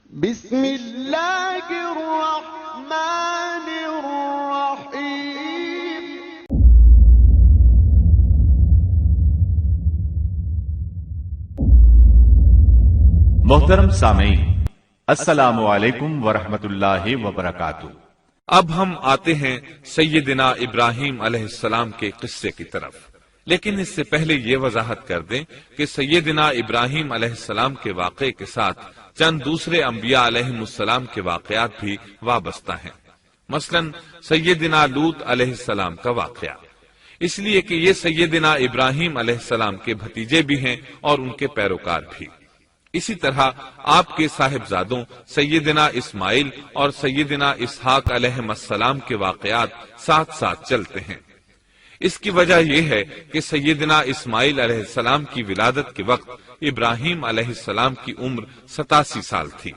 بسم اللہ الرحمن الرحیم۔ محترم سامعین، السلام علیکم ورحمۃ اللہ وبرکاتہ۔ اب ہم آتے ہیں سیدنا ابراہیم علیہ السلام کے قصے کی طرف، لیکن اس سے پہلے یہ وضاحت کر دیں کہ سیدنا ابراہیم علیہ السلام کے واقعے کے ساتھ چند دوسرے انبیاء علیہ السلام کے واقعات بھی وابستہ ہیں، مثلا سیدنا لوط علیہ السلام کا واقعہ، اس لیے کہ یہ سیدنا ابراہیم علیہ السلام کے بھتیجے بھی ہیں اور ان کے پیروکار بھی۔ اسی طرح آپ کے صاحبزادوں سیدنا اسماعیل اور سیدنا اسحاق علیہ السلام کے واقعات ساتھ ساتھ چلتے ہیں۔ اس کی وجہ یہ ہے کہ سیدنا اسماعیل علیہ السلام کی ولادت کے وقت ابراہیم علیہ السلام کی عمر 87 سال تھی،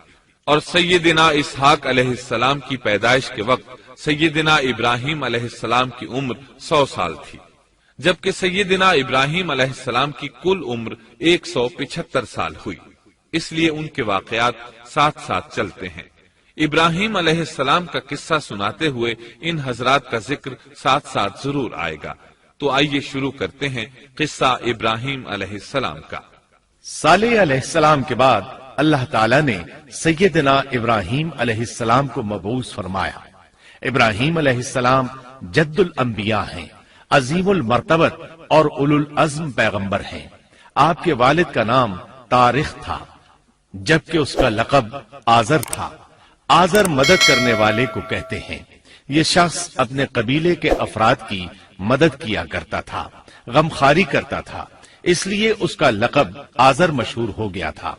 اور سیدنا اسحاق علیہ السلام کی پیدائش کے وقت سیدنا ابراہیم علیہ السلام کی عمر 100 سال تھی، جبکہ سیدنا ابراہیم علیہ السلام کی کل عمر 175 سال ہوئی، اس لیے ان کے واقعات ساتھ ساتھ چلتے ہیں۔ ابراہیم علیہ السلام کا قصہ سناتے ہوئے ان حضرات کا ذکر ساتھ ساتھ ضرور آئے گا، تو آئیے شروع کرتے ہیں قصہ ابراہیم علیہ السلام کا۔ صالح علیہ السلام کے بعد اللہ تعالیٰ نے سیدنا ابراہیم علیہ السلام کو مبعوث فرمایا۔ ابراہیم علیہ السلام جد الانبیاء ہیں، عظیم المرتبت اور اولو العزم پیغمبر ہیں۔ آپ کے والد کا نام طارق تھا، جبکہ اس کا لقب آزر تھا۔ آزر مدد کرنے والے کو کہتے ہیں۔ یہ شخص اپنے قبیلے کے افراد کی مدد کیا کرتا تھا، غمخواری کرتا تھا، اس لیے اس کا لقب آزر مشہور ہو گیا تھا۔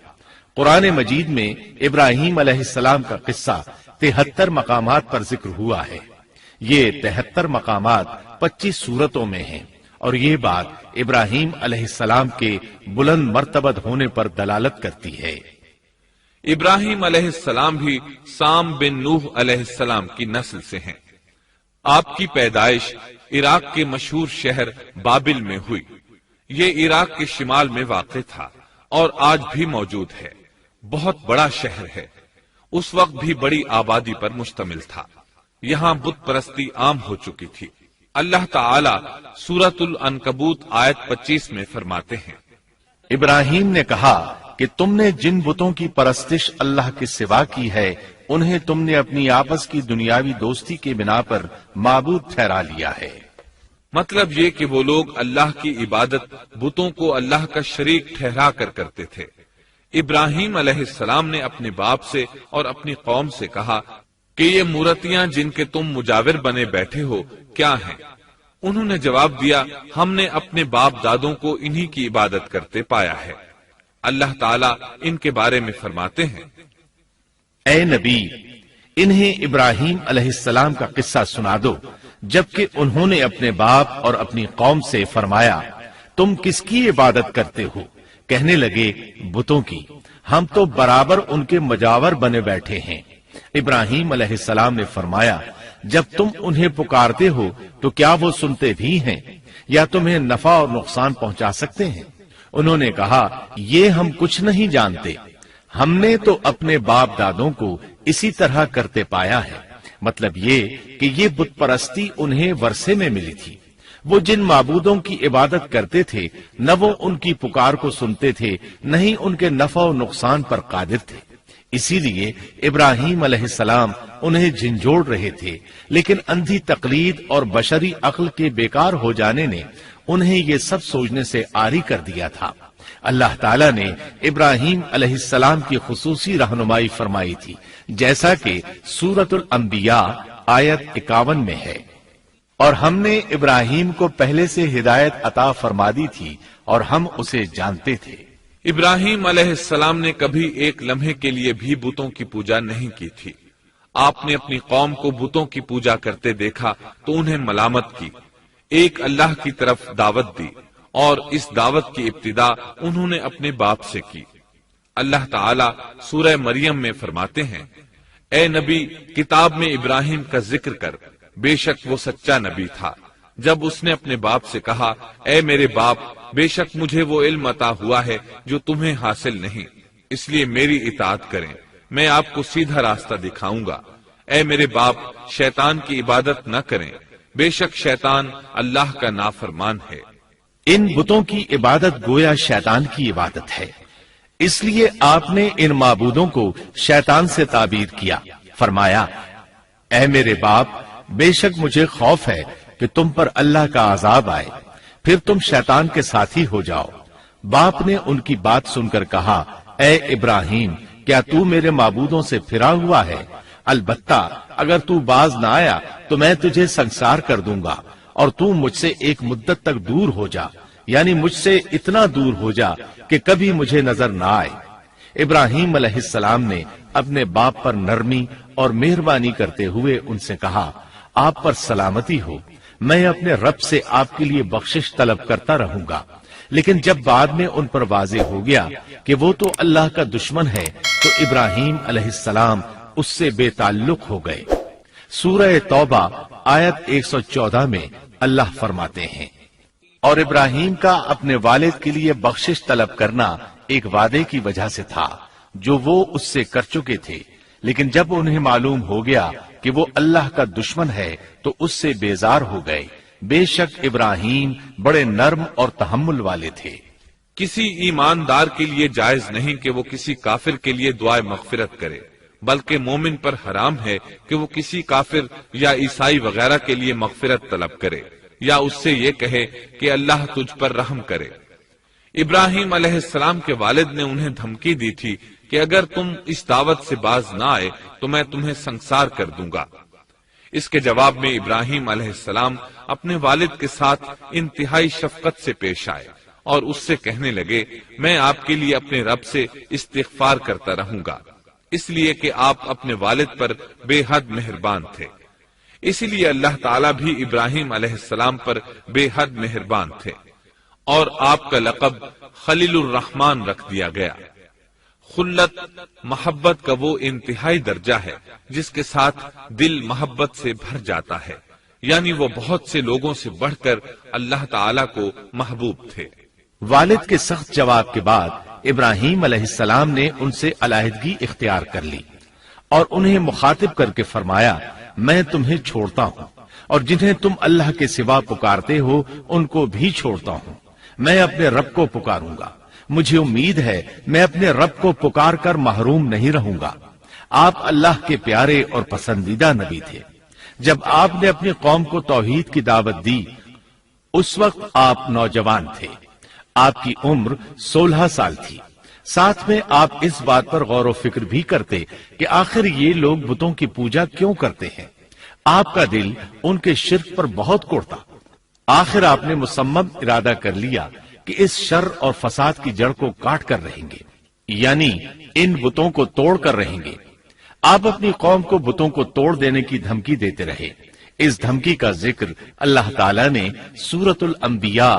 قرآن مجید میں ابراہیم علیہ السلام کا قصہ 73 مقامات پر ذکر ہوا ہے۔ یہ 73 مقامات 25 سورتوں میں ہیں، اور یہ بات ابراہیم علیہ السلام کے بلند مرتبت ہونے پر دلالت کرتی ہے۔ ابراہیم علیہ السلام بھی سام بن نوح علیہ السلام کی نسل سے ہیں۔ آپ کی پیدائش عراق کے مشہور شہر بابل میں ہوئی۔ یہ عراق کے شمال میں واقع تھا اور آج بھی موجود ہے۔ بہت بڑا شہر ہے، اس وقت بھی بڑی آبادی پر مشتمل تھا۔ یہاں بت پرستی عام ہو چکی تھی۔ اللہ تعالی سورۃ العنکبوت آیت 25 میں فرماتے ہیں، ابراہیم نے کہا کہ تم نے جن بتوں کی پرستش اللہ کے سوا کی ہے، انہیں تم نے اپنی آپس کی دنیاوی دوستی کے بنا پر معبود ٹھہرا لیا ہے۔ مطلب یہ کہ وہ لوگ اللہ کی عبادت بتوں کو اللہ کا شریک ٹھہرا کر کرتے تھے۔ ابراہیم علیہ السلام نے اپنے باپ سے اور اپنی قوم سے کہا کہ یہ مورتیاں جن کے تم مجاور بنے بیٹھے ہو کیا ہیں؟ انہوں نے جواب دیا، ہم نے اپنے باپ دادوں کو انہی کی عبادت کرتے پایا ہے۔ اللہ تعالیٰ ان کے بارے میں فرماتے ہیں، اے نبی، انہیں ابراہیم علیہ السلام کا قصہ سنا دو، جبکہ انہوں نے اپنے باپ اور اپنی قوم سے فرمایا، تم کس کی عبادت کرتے ہو؟ کہنے لگے، بتوں کی، ہم تو برابر ان کے مجاور بنے بیٹھے ہیں۔ ابراہیم علیہ السلام نے فرمایا، جب تم انہیں پکارتے ہو تو کیا وہ سنتے بھی ہیں یا تمہیں نفع اور نقصان پہنچا سکتے ہیں؟ انہوں نے کہا، یہ ہم کچھ نہیں جانتے، ہم نے تو اپنے باپ دادوں کو اسی طرح کرتے پایا ہے۔ مطلب یہ کہ یہ بت پرستی انہیں ورثے میں ملی تھی۔ وہ جن معبودوں کی عبادت کرتے تھے، نہ وہ ان کی پکار کو سنتے تھے، نہ ہی ان کے نفع و نقصان پر قادر تھے۔ اسی لیے ابراہیم علیہ السلام انہیں جھنجھوڑ رہے تھے، لیکن اندھی تقلید اور بشری عقل کے بیکار ہو جانے نے انہیں یہ سب سوچنے سے عاری کر دیا تھا۔ اللہ تعالیٰ نے ابراہیم علیہ السلام کی خصوصی رہنمائی فرمائی تھی، جیسا کہ سورۃ الانبیاء آیت 51 میں ہے، اور ہم نے ابراہیم کو پہلے سے ہدایت عطا فرما دی تھی اور ہم اسے جانتے تھے۔ ابراہیم علیہ السلام نے کبھی ایک لمحے کے لیے بھی بتوں کی پوجا نہیں کی تھی۔ آپ نے اپنی قوم کو بتوں کی پوجا کرتے دیکھا تو انہیں ملامت کی، ایک اللہ کی طرف دعوت دی، اور اس دعوت کی ابتدا انہوں نے اپنے باپ سے کی۔ اللہ تعالیٰ سورہ مریم میں فرماتے ہیں، اے نبی، کتاب میں ابراہیم کا ذکر کر، بے شک وہ سچا نبی تھا۔ جب اس نے اپنے باپ سے کہا، اے میرے باپ، بے شک مجھے وہ علم عطا ہوا ہے جو تمہیں حاصل نہیں، اس لیے میری اطاعت کریں، میں آپ کو سیدھا راستہ دکھاؤں گا۔ اے میرے باپ، شیطان کی عبادت نہ کریں، بے شک شیطان اللہ کا نافرمان ہے۔ ان بتوں کی عبادت گویا شیطان کی عبادت ہے، اس لیے آپ نے ان معبودوں کو شیطان سے تعبیر کیا۔ فرمایا، اے میرے باپ، بے شک مجھے خوف ہے کہ تم پر اللہ کا عذاب آئے، پھر تم شیطان کے ساتھی ہو جاؤ۔ باپ نے ان کی بات سن کر کہا، اے ابراہیم، کیا تو میرے معبودوں سے پھرا ہوا ہے؟ البتہ اگر تو باز نہ آیا تو میں تجھے سنسار کر دوں گا، اور تو مجھ سے ایک مدت تک دور ہو جا، یعنی مجھ سے اتنا دور ہو جا کہ کبھی مجھے نظر نہ آئے۔ ابراہیم علیہ السلام نے اپنے باپ پر نرمی اور مہربانی کرتے ہوئے ان سے کہا، آپ پر سلامتی ہو، میں اپنے رب سے آپ کے لیے بخشش طلب کرتا رہوں گا۔ لیکن جب بعد میں ان پر واضح ہو گیا کہ وہ تو اللہ کا دشمن ہے تو ابراہیم علیہ السلام اس سے بے تعلق ہو گئے۔ سورہ توبہ آیت 114 میں اللہ فرماتے ہیں، اور ابراہیم کا اپنے والد کے لیے بخشش طلب کرنا ایک وعدے کی وجہ سے تھا جو وہ اس سے کر چکے تھے، لیکن جب انہیں معلوم ہو گیا کہ وہ اللہ کا دشمن ہے تو اس سے بیزار ہو گئے۔ بے شک ابراہیم بڑے نرم اور تحمل والے تھے۔ کسی ایماندار کے لیے جائز نہیں کہ وہ کسی کافر کے لیے دعائے مغفرت کرے، بلکہ مومن پر حرام ہے کہ وہ کسی کافر یا عیسائی وغیرہ کے لیے مغفرت طلب کرے یا اس سے یہ کہے کہ اللہ تجھ پر رحم کرے۔ ابراہیم علیہ السلام کے والد نے انہیں دھمکی دی تھی کہ اگر تم اس دعوت سے باز نہ آئے تو میں تمہیں سنسار کر دوں گا۔ اس کے جواب میں ابراہیم علیہ السلام اپنے والد کے ساتھ انتہائی شفقت سے پیش آئے اور اس سے کہنے لگے، میں آپ کے لیے اپنے رب سے استغفار کرتا رہوں گا، اس لیے کہ آپ اپنے والد پر بے حد مہربان تھے۔ اسی لیے اللہ تعالیٰ بھی ابراہیم علیہ السلام پر بے حد مہربان تھے، اور آپ کا لقب خلیل الرحمن رکھ دیا گیا۔ خلت محبت کا وہ انتہائی درجہ ہے جس کے ساتھ دل محبت سے بھر جاتا ہے، یعنی وہ بہت سے لوگوں سے بڑھ کر اللہ تعالیٰ کو محبوب تھے۔ والد کے سخت جواب کے بعد ابراہیم علیہ السلام نے ان سے علیحدگی اختیار کر لی اور انہیں مخاطب کر کے فرمایا، میں تمہیں چھوڑتا ہوں اور جنہیں تم اللہ کے سوا پکارتے ہو ان کو بھی چھوڑتا ہوں، میں اپنے رب کو پکاروں گا، مجھے امید ہے میں اپنے رب کو پکار کر محروم نہیں رہوں گا۔ آپ اللہ کے پیارے اور پسندیدہ نبی تھے۔ جب آپ نے اپنی قوم کو توحید کی دعوت دی اس وقت آپ نوجوان تھے، آپ کی عمر 16 سال تھی۔ ساتھ میں آپ اس بات پر غور و فکر بھی کرتے کہ آخر یہ لوگ بتوں کی پوجا کیوں کرتے ہیں۔ آپ کا دل ان کے شرک پر بہت کوڑتا۔ آخر آپ نے مصمم ارادہ کر لیا کہ اس شر اور فساد کی جڑ کو کاٹ کر رہیں گے، یعنی ان بتوں کو توڑ کر رہیں گے۔ آپ اپنی قوم کو بتوں کو توڑ دینے کی دھمکی دیتے رہے۔ اس دھمکی کا ذکر اللہ تعالیٰ نے سورۃ الانبیاء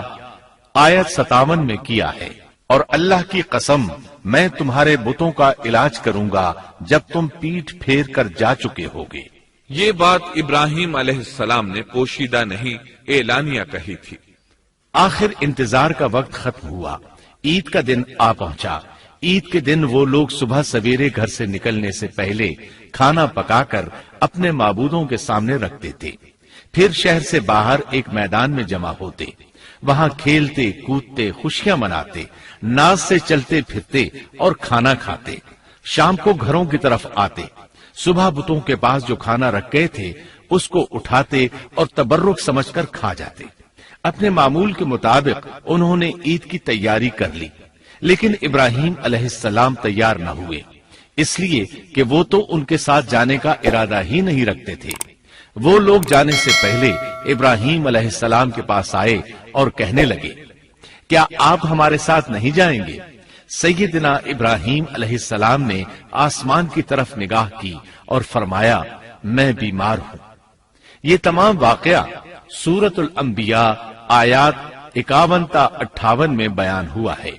آیت 57 میں کیا ہے، اور اللہ کی قسم میں تمہارے بتوں کا علاج کروں گا جب تم پیٹھ پھیر کر جا چکے ہوگے۔ یہ بات ابراہیم علیہ السلام نے پوشیدہ نہیں اعلانیہ کہی تھی۔ آخر انتظار کا وقت ختم ہوا، عید کا دن آ پہنچا۔ عید کے دن وہ لوگ صبح سویرے گھر سے نکلنے سے پہلے کھانا پکا کر اپنے معبودوں کے سامنے رکھتے تھے، پھر شہر سے باہر ایک میدان میں جمع ہوتے، وہاں کھیلتے کودتے خوشیاں مناتے، ناز سے چلتے پھرتے اور کھانا کھاتے۔ شام کو گھروں کی طرف آتے، صبح بتوں کے پاس جو کھانا رکھ گئے تھے اس کو اٹھاتے اور تبرک سمجھ کر کھا جاتے۔ اپنے معمول کے مطابق انہوں نے عید کی تیاری کر لی، لیکن ابراہیم علیہ السلام تیار نہ ہوئے، اس لیے کہ وہ تو ان کے ساتھ جانے کا ارادہ ہی نہیں رکھتے تھے۔ وہ لوگ جانے سے پہلے ابراہیم علیہ السلام کے پاس آئے اور کہنے لگے، کیا آپ ہمارے ساتھ نہیں جائیں گے؟ سیدنا ابراہیم علیہ السلام نے آسمان کی طرف نگاہ کی اور فرمایا، میں بیمار ہوں۔ یہ تمام واقعہ سورۃ الانبیاء آیات 51 تا 58 میں بیان ہوا ہے۔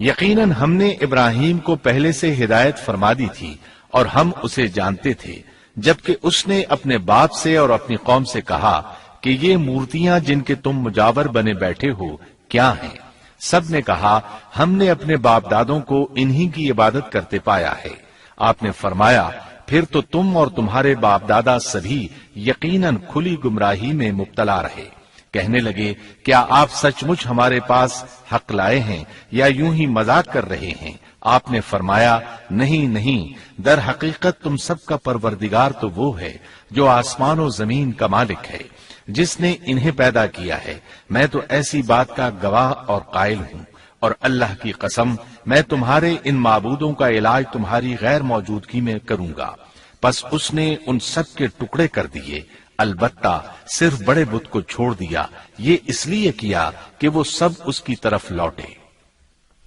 یقیناً ہم نے ابراہیم کو پہلے سے ہدایت فرما دی تھی اور ہم اسے جانتے تھے، جبکہ اس نے اپنے باپ سے اور اپنی قوم سے کہا کہ یہ مورتیاں جن کے تم مجاور بنے بیٹھے ہو کیا ہیں؟ سب نے کہا، ہم نے اپنے باپ دادوں کو انہی کی عبادت کرتے پایا ہے۔ آپ نے فرمایا پھر تو تم اور تمہارے باپ دادا سبھی یقیناً کھلی گمراہی میں مبتلا رہے۔ کہنے لگے کیا آپ سچ مچ ہمارے پاس حق لائے ہیں یا یوں ہی مذاق کر رہے ہیں؟ آپ نے فرمایا نہیں نہیں، در حقیقت تم سب کا پروردگار تو وہ ہے جو آسمان و زمین کا مالک ہے، جس نے انہیں پیدا کیا ہے۔ میں تو ایسی بات کا گواہ اور قائل ہوں، اور اللہ کی قسم میں تمہارے ان معبودوں کا علاج تمہاری غیر موجودگی میں کروں گا۔ پس اس نے ان سب کے ٹکڑے کر دیے، البتہ صرف بڑے بت کو چھوڑ دیا، یہ اس لیے کیا کہ وہ سب اس کی طرف لوٹے۔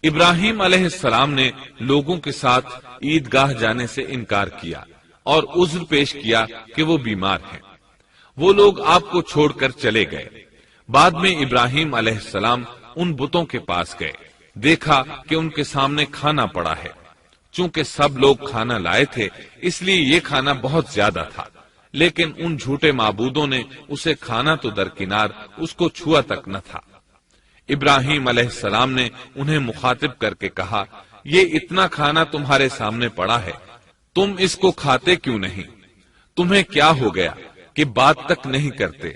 ابراہیم علیہ السلام نے لوگوں کے ساتھ عیدگاہ جانے سے انکار کیا اور عذر پیش کیا کہ وہ بیمار ہیں۔ وہ لوگ آپ کو چھوڑ کر چلے گئے۔ بعد میں ابراہیم علیہ السلام ان بتوں کے پاس گئے، دیکھا کہ ان کے سامنے کھانا پڑا ہے۔ چونکہ سب لوگ کھانا لائے تھے اس لیے یہ کھانا بہت زیادہ تھا، لیکن ان جھوٹے معبودوں نے اسے کھانا تو درکنار اس کو چھوا تک نہ تھا۔ ابراہیم علیہ السلام نے انہیں مخاطب کر کے کہا، یہ اتنا کھانا تمہارے سامنے پڑا ہے، تم اس کو کھاتے کیوں نہیں؟ تمہیں کیا ہو گیا کہ بات تک نہیں کرتے؟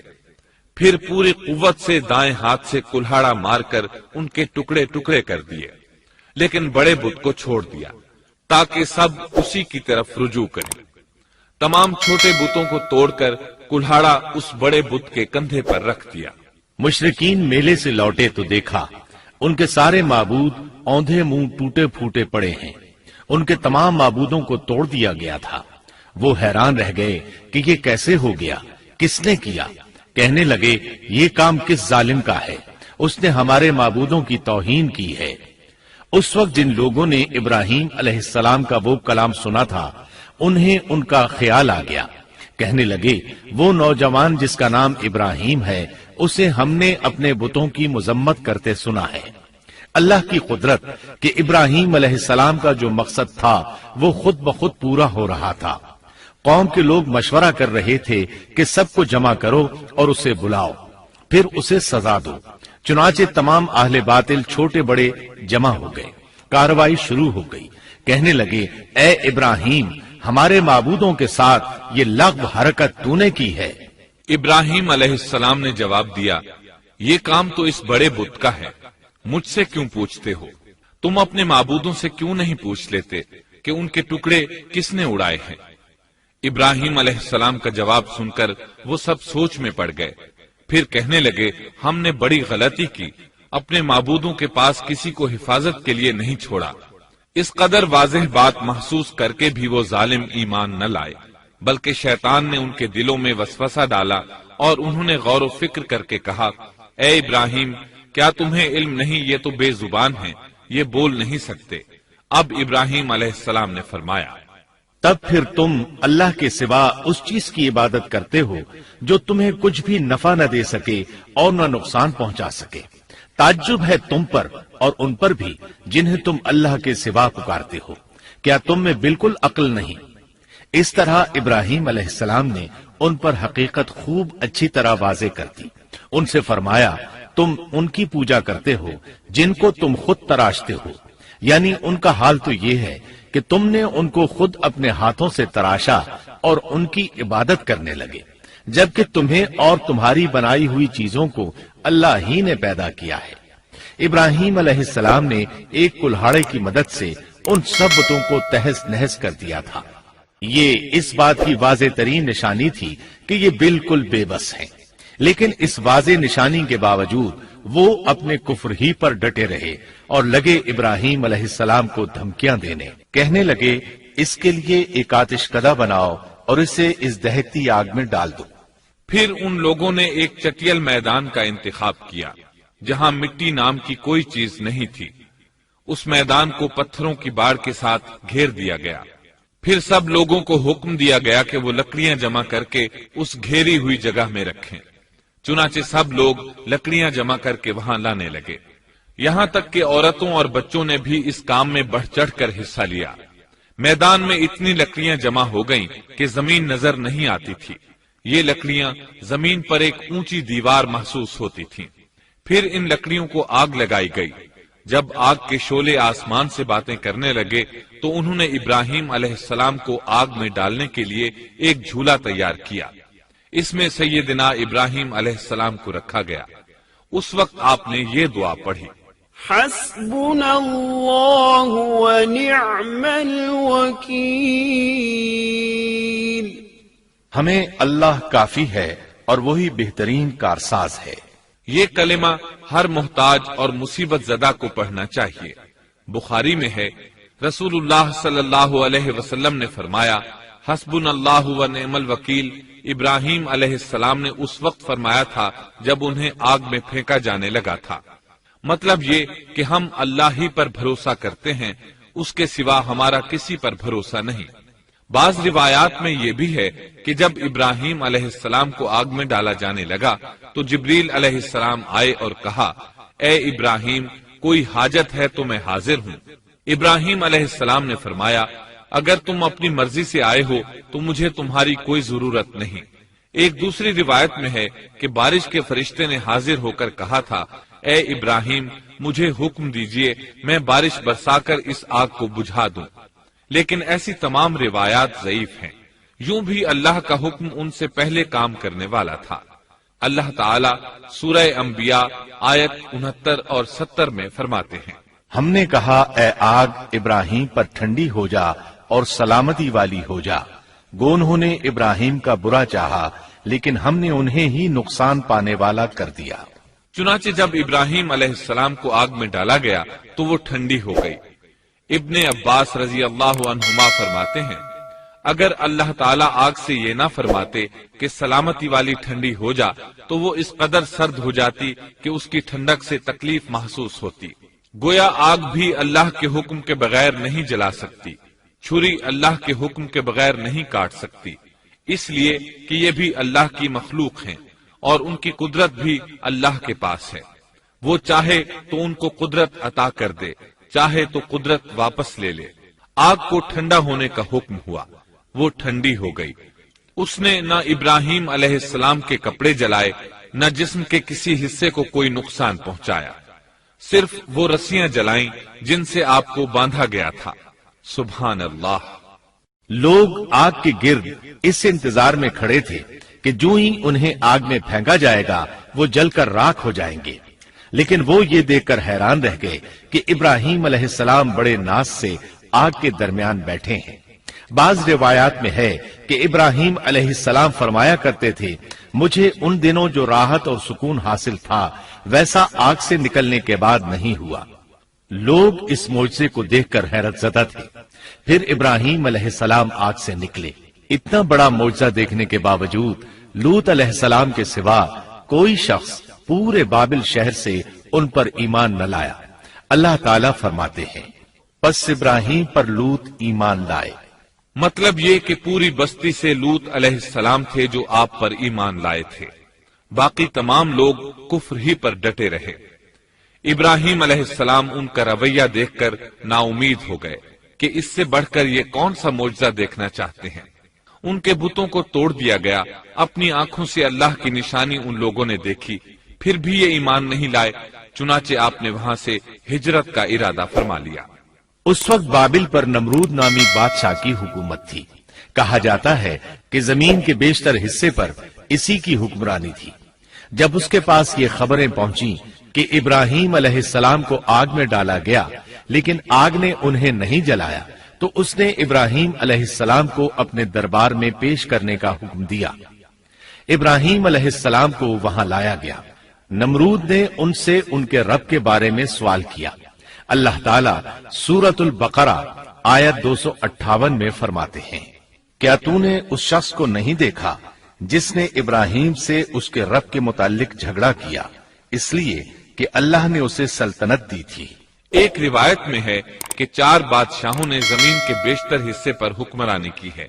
پھر پوری قوت سے دائیں ہاتھ سے کلہاڑا مار کر ان کے ٹکڑے ٹکڑے کر دیے، لیکن بڑے بت کو چھوڑ دیا تاکہ سب اسی کی طرف رجوع کریں۔ تمام چھوٹے بتوں کو توڑ کر کلہاڑا اس بڑے بت کے کندھے پر رکھ دیا۔ مشرکین میلے سے لوٹے تو دیکھا ان کے سارے معبود اوندھے منہ ٹوٹے پھوٹے پڑے ہیں، ان کے تمام معبودوں کو توڑ دیا گیا تھا۔ وہ حیران رہ گئے کہ یہ کیسے ہو گیا، کس نے کیا؟ کہنے لگے یہ کام کس ظالم کا ہے، اس نے ہمارے معبودوں کی توہین کی ہے۔ اس وقت جن لوگوں نے ابراہیم علیہ السلام کا وہ کلام سنا تھا انہیں ان کا خیال آ گیا، کہنے لگے وہ نوجوان جس کا نام ابراہیم ہے اسے ہم نے اپنے بتوں کی مذمت کرتے سنا ہے۔ اللہ کی قدرت کہ ابراہیم علیہ السلام کا جو مقصد تھا وہ خود بخود پورا ہو رہا تھا۔ قوم کے لوگ مشورہ کر رہے تھے کہ سب کو جمع کرو اور اسے بلاؤ، پھر اسے سزا دو۔ چنانچہ تمام اہل باطل چھوٹے بڑے جمع ہو گئے، کارروائی شروع ہو گئی۔ کہنے لگے اے ابراہیم، ہمارے معبودوں کے ساتھ یہ لغو حرکت تو نے کی ہے۔ ابراہیم علیہ السلام نے جواب دیا، یہ کام تو اس بڑے بت کا ہے، مجھ سے کیوں پوچھتے ہو؟ تم اپنے معبودوں سے کیوں نہیں پوچھ لیتے کہ ان کے ٹکڑے کس نے اڑائے ہیں؟ ابراہیم علیہ السلام کا جواب سن کر وہ سب سوچ میں پڑ گئے، پھر کہنے لگے ہم نے بڑی غلطی کی، اپنے معبودوں کے پاس کسی کو حفاظت کے لیے نہیں چھوڑا۔ اس قدر واضح بات محسوس کر کے بھی وہ ظالم ایمان نہ لائے، بلکہ شیطان نے ان کے دلوں میں وسوسہ ڈالا اور انہوں نے غور و فکر کر کے کہا، اے ابراہیم، کیا تمہیں علم نہیں یہ تو بے زبان ہیں، یہ بول نہیں سکتے۔ اب ابراہیم علیہ السلام نے فرمایا، تب پھر تم اللہ کے سوا اس چیز کی عبادت کرتے ہو جو تمہیں کچھ بھی نفع نہ دے سکے اور نہ نقصان پہنچا سکے۔ تعجب ہے تم پر اور ان پر بھی جنہیں تم اللہ کے سوا پکارتے ہو، کیا تم میں بالکل عقل نہیں؟ اس طرح ابراہیم علیہ السلام نے ان پر حقیقت خوب اچھی طرح واضح کر دی۔ ان سے فرمایا تم ان کی پوجا کرتے ہو جن کو تم خود تراشتے ہو، یعنی ان کا حال تو یہ ہے کہ تم نے ان کو خود اپنے ہاتھوں سے تراشا اور ان کی عبادت کرنے لگے، جبکہ تمہیں اور تمہاری بنائی ہوئی چیزوں کو اللہ ہی نے پیدا کیا ہے۔ ابراہیم علیہ السلام نے ایک کلہاڑے کی مدد سے ان سب بتوں کو تہس نہس کر دیا تھا۔ یہ اس بات کی واضح ترین نشانی تھی کہ یہ بالکل بے بس ہیں، لیکن اس واضح نشانی کے باوجود وہ اپنے کفر ہی پر ڈٹے رہے اور لگے ابراہیم علیہ السلام کو دھمکیاں دینے۔ کہنے لگے اس کے لیے ایک آتش کدہ بناؤ اور اسے اس دہتی آگ میں ڈال دو۔ پھر ان لوگوں نے ایک چٹیل میدان کا انتخاب کیا جہاں مٹی نام کی کوئی چیز نہیں تھی۔ اس میدان کو پتھروں کی باڑ کے ساتھ گھیر دیا گیا۔ پھر سب لوگوں کو حکم دیا گیا کہ وہ لکڑیاں جمع کر کے اس گھیری ہوئی جگہ میں رکھیں۔ چنانچہ سب لوگ لکڑیاں جمع کر کے وہاں لانے لگے، یہاں تک کہ عورتوں اور بچوں نے بھی اس کام میں بڑھ چڑھ کر حصہ لیا۔ میدان میں اتنی لکڑیاں جمع ہو گئیں کہ زمین نظر نہیں آتی تھی۔ یہ لکڑیاں زمین پر ایک اونچی دیوار محسوس ہوتی تھیں۔ پھر ان لکڑیوں کو آگ لگائی گئی۔ جب آگ کے شعلے آسمان سے باتیں کرنے لگے تو انہوں نے ابراہیم علیہ السلام کو آگ میں ڈالنے کے لیے ایک جھولا تیار کیا۔ اس میں سیدنا ابراہیم علیہ السلام کو رکھا گیا۔ اس وقت آپ نے یہ دعا پڑھی، حسبنا اللہ ونعم الوکیل۔ ہمیں اللہ کافی ہے اور وہی بہترین کارساز ہے۔ یہ کلمہ ہر محتاج اور مصیبت زدہ کو پڑھنا چاہیے۔ بخاری میں ہے، رسول اللہ صلی اللہ علیہ وسلم نے فرمایا، حسبنا اللہ و نعم الوکیل ابراہیم علیہ السلام نے اس وقت فرمایا تھا جب انہیں آگ میں پھینکا جانے لگا تھا۔ مطلب یہ کہ ہم اللہ ہی پر بھروسہ کرتے ہیں، اس کے سوا ہمارا کسی پر بھروسہ نہیں۔ بعض روایات میں یہ بھی ہے کہ جب ابراہیم علیہ السلام کو آگ میں ڈالا جانے لگا تو جبریل علیہ السلام آئے اور کہا، اے ابراہیم، کوئی حاجت ہے تو میں حاضر ہوں۔ ابراہیم علیہ السلام نے فرمایا، اگر تم اپنی مرضی سے آئے ہو تو مجھے تمہاری کوئی ضرورت نہیں۔ ایک دوسری روایت میں ہے کہ بارش کے فرشتے نے حاضر ہو کر کہا تھا، اے ابراہیم، مجھے حکم دیجئے، میں بارش برسا کر اس آگ کو بجھا دوں۔ لیکن ایسی تمام روایات ضعیف ہیں۔ یوں بھی اللہ کا حکم ان سے پہلے کام کرنے والا تھا۔ اللہ تعالیٰ سورہ انبیاء آیت 69 اور 70 میں فرماتے ہیں، ہم نے کہا، اے آگ ابراہیم پر ٹھنڈی ہو جا اور سلامتی والی ہو جا۔ گو انہوں نے ابراہیم کا برا چاہا لیکن ہم نے انہیں ہی نقصان پانے والا کر دیا۔ چنانچہ جب ابراہیم علیہ السلام کو آگ میں ڈالا گیا تو وہ ٹھنڈی ہو گئی۔ ابن عباس رضی اللہ عنہما فرماتے ہیں، اگر اللہ تعالیٰ آگ سے یہ نہ فرماتے کہ سلامتی والی ٹھنڈی ہو جا تو وہ اس قدر سرد ہو جاتی کہ اس کی ٹھنڈک سے تکلیف محسوس ہوتی۔ گویا آگ بھی اللہ کے حکم کے بغیر نہیں جلا سکتی، چھری اللہ کے حکم کے بغیر نہیں کاٹ سکتی، اس لیے کہ یہ بھی اللہ کی مخلوق ہیں اور ان کی قدرت بھی اللہ کے پاس ہے۔ وہ چاہے تو ان کو قدرت عطا کر دے، چاہے تو قدرت واپس لے لے۔ آگ کو ٹھنڈا ہونے کا حکم ہوا، وہ ٹھنڈی ہو گئی۔ اس نے نہ ابراہیم علیہ السلام کے کپڑے جلائے، نہ جسم کے کسی حصے کو کوئی نقصان پہنچایا، صرف وہ رسیاں جلائیں جن سے آپ کو باندھا گیا تھا۔ سبحان اللہ۔ لوگ آگ کے گرد اس انتظار میں کھڑے تھے کہ جو ہی انہیں آگ میں پھینکا جائے گا وہ جل کر راکھ ہو جائیں گے، لیکن وہ یہ دیکھ کر حیران رہ گئے کہ ابراہیم علیہ السلام بڑے ناز سے آگ کے درمیان بیٹھے ہیں۔ بعض روایات میں ہے کہ ابراہیم علیہ السلام فرمایا کرتے تھے، مجھے ان دنوں جو راحت اور سکون حاصل تھا ویسا آگ سے نکلنے کے بعد نہیں ہوا۔ لوگ اس معجزے کو دیکھ کر حیرت زدہ تھے۔ پھر ابراہیم علیہ السلام آگ سے نکلے۔ اتنا بڑا معجزہ دیکھنے کے باوجود لوط علیہ السلام کے سوا کوئی شخص پورے بابل شہر سے ان پر ایمان نہ لایا۔ اللہ تعالیٰ فرماتے ہیں، پس ابراہیم پر لوط ایمان لائے۔ مطلب یہ کہ پوری بستی سے لوط علیہ السلام تھے جو آپ پر ایمان لائے تھے، باقی تمام لوگ کفر ہی پر ڈٹے رہے۔ ابراہیم علیہ السلام ان کا رویہ دیکھ کر نا امید ہو گئے کہ اس سے بڑھ کر یہ کون سا معجزہ دیکھنا چاہتے ہیں۔ ان کے بتوں کو توڑ دیا گیا، اپنی آنکھوں سے اللہ کی نشانی ان لوگوں نے دیکھی، پھر بھی یہ ایمان نہیں لائے، چنانچہ آپ نے وہاں سے ہجرت کا ارادہ فرما لیا۔ اس وقت بابل پر نمرود نامی بادشاہ کی حکومت تھی۔ کہا جاتا ہے کہ زمین کے بیشتر حصے پر اسی کی حکمرانی تھی۔ جب اس کے پاس یہ خبریں پہنچیں کہ ابراہیم علیہ السلام کو آگ میں ڈالا گیا لیکن آگ نے انہیں نہیں جلایا، تو اس نے ابراہیم علیہ السلام کو اپنے دربار میں پیش کرنے کا حکم دیا۔ ابراہیم علیہ السلام کو وہاں لایا گیا۔ نمرود نے ان سے ان کے رب کے بارے میں سوال کیا۔ اللہ تعالیٰ سورۃ البقرہ آیت 258 میں فرماتے ہیں، کیا تو نے اس شخص کو نہیں دیکھا جس نے ابراہیم سے اس کے رب کے متعلق جھگڑا کیا، اس لیے کہ اللہ نے اسے سلطنت دی تھی۔ ایک روایت میں ہے کہ 4 بادشاہوں نے زمین کے بیشتر حصے پر حکمرانی کی ہے،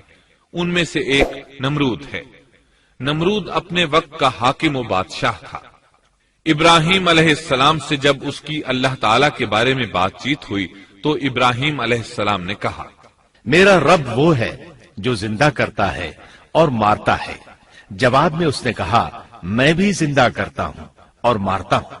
ان میں سے ایک نمرود ہے۔ نمرود اپنے وقت کا حاکم و بادشاہ تھا۔ ابراہیم علیہ السلام سے جب اس کی اللہ تعالیٰ کے بارے میں بات چیت ہوئی تو ابراہیم علیہ السلام نے کہا، میرا رب وہ ہے جو زندہ کرتا ہے اور مارتا ہے۔ جواب میں اس نے کہا، میں بھی زندہ کرتا ہوں اور مارتا ہوں۔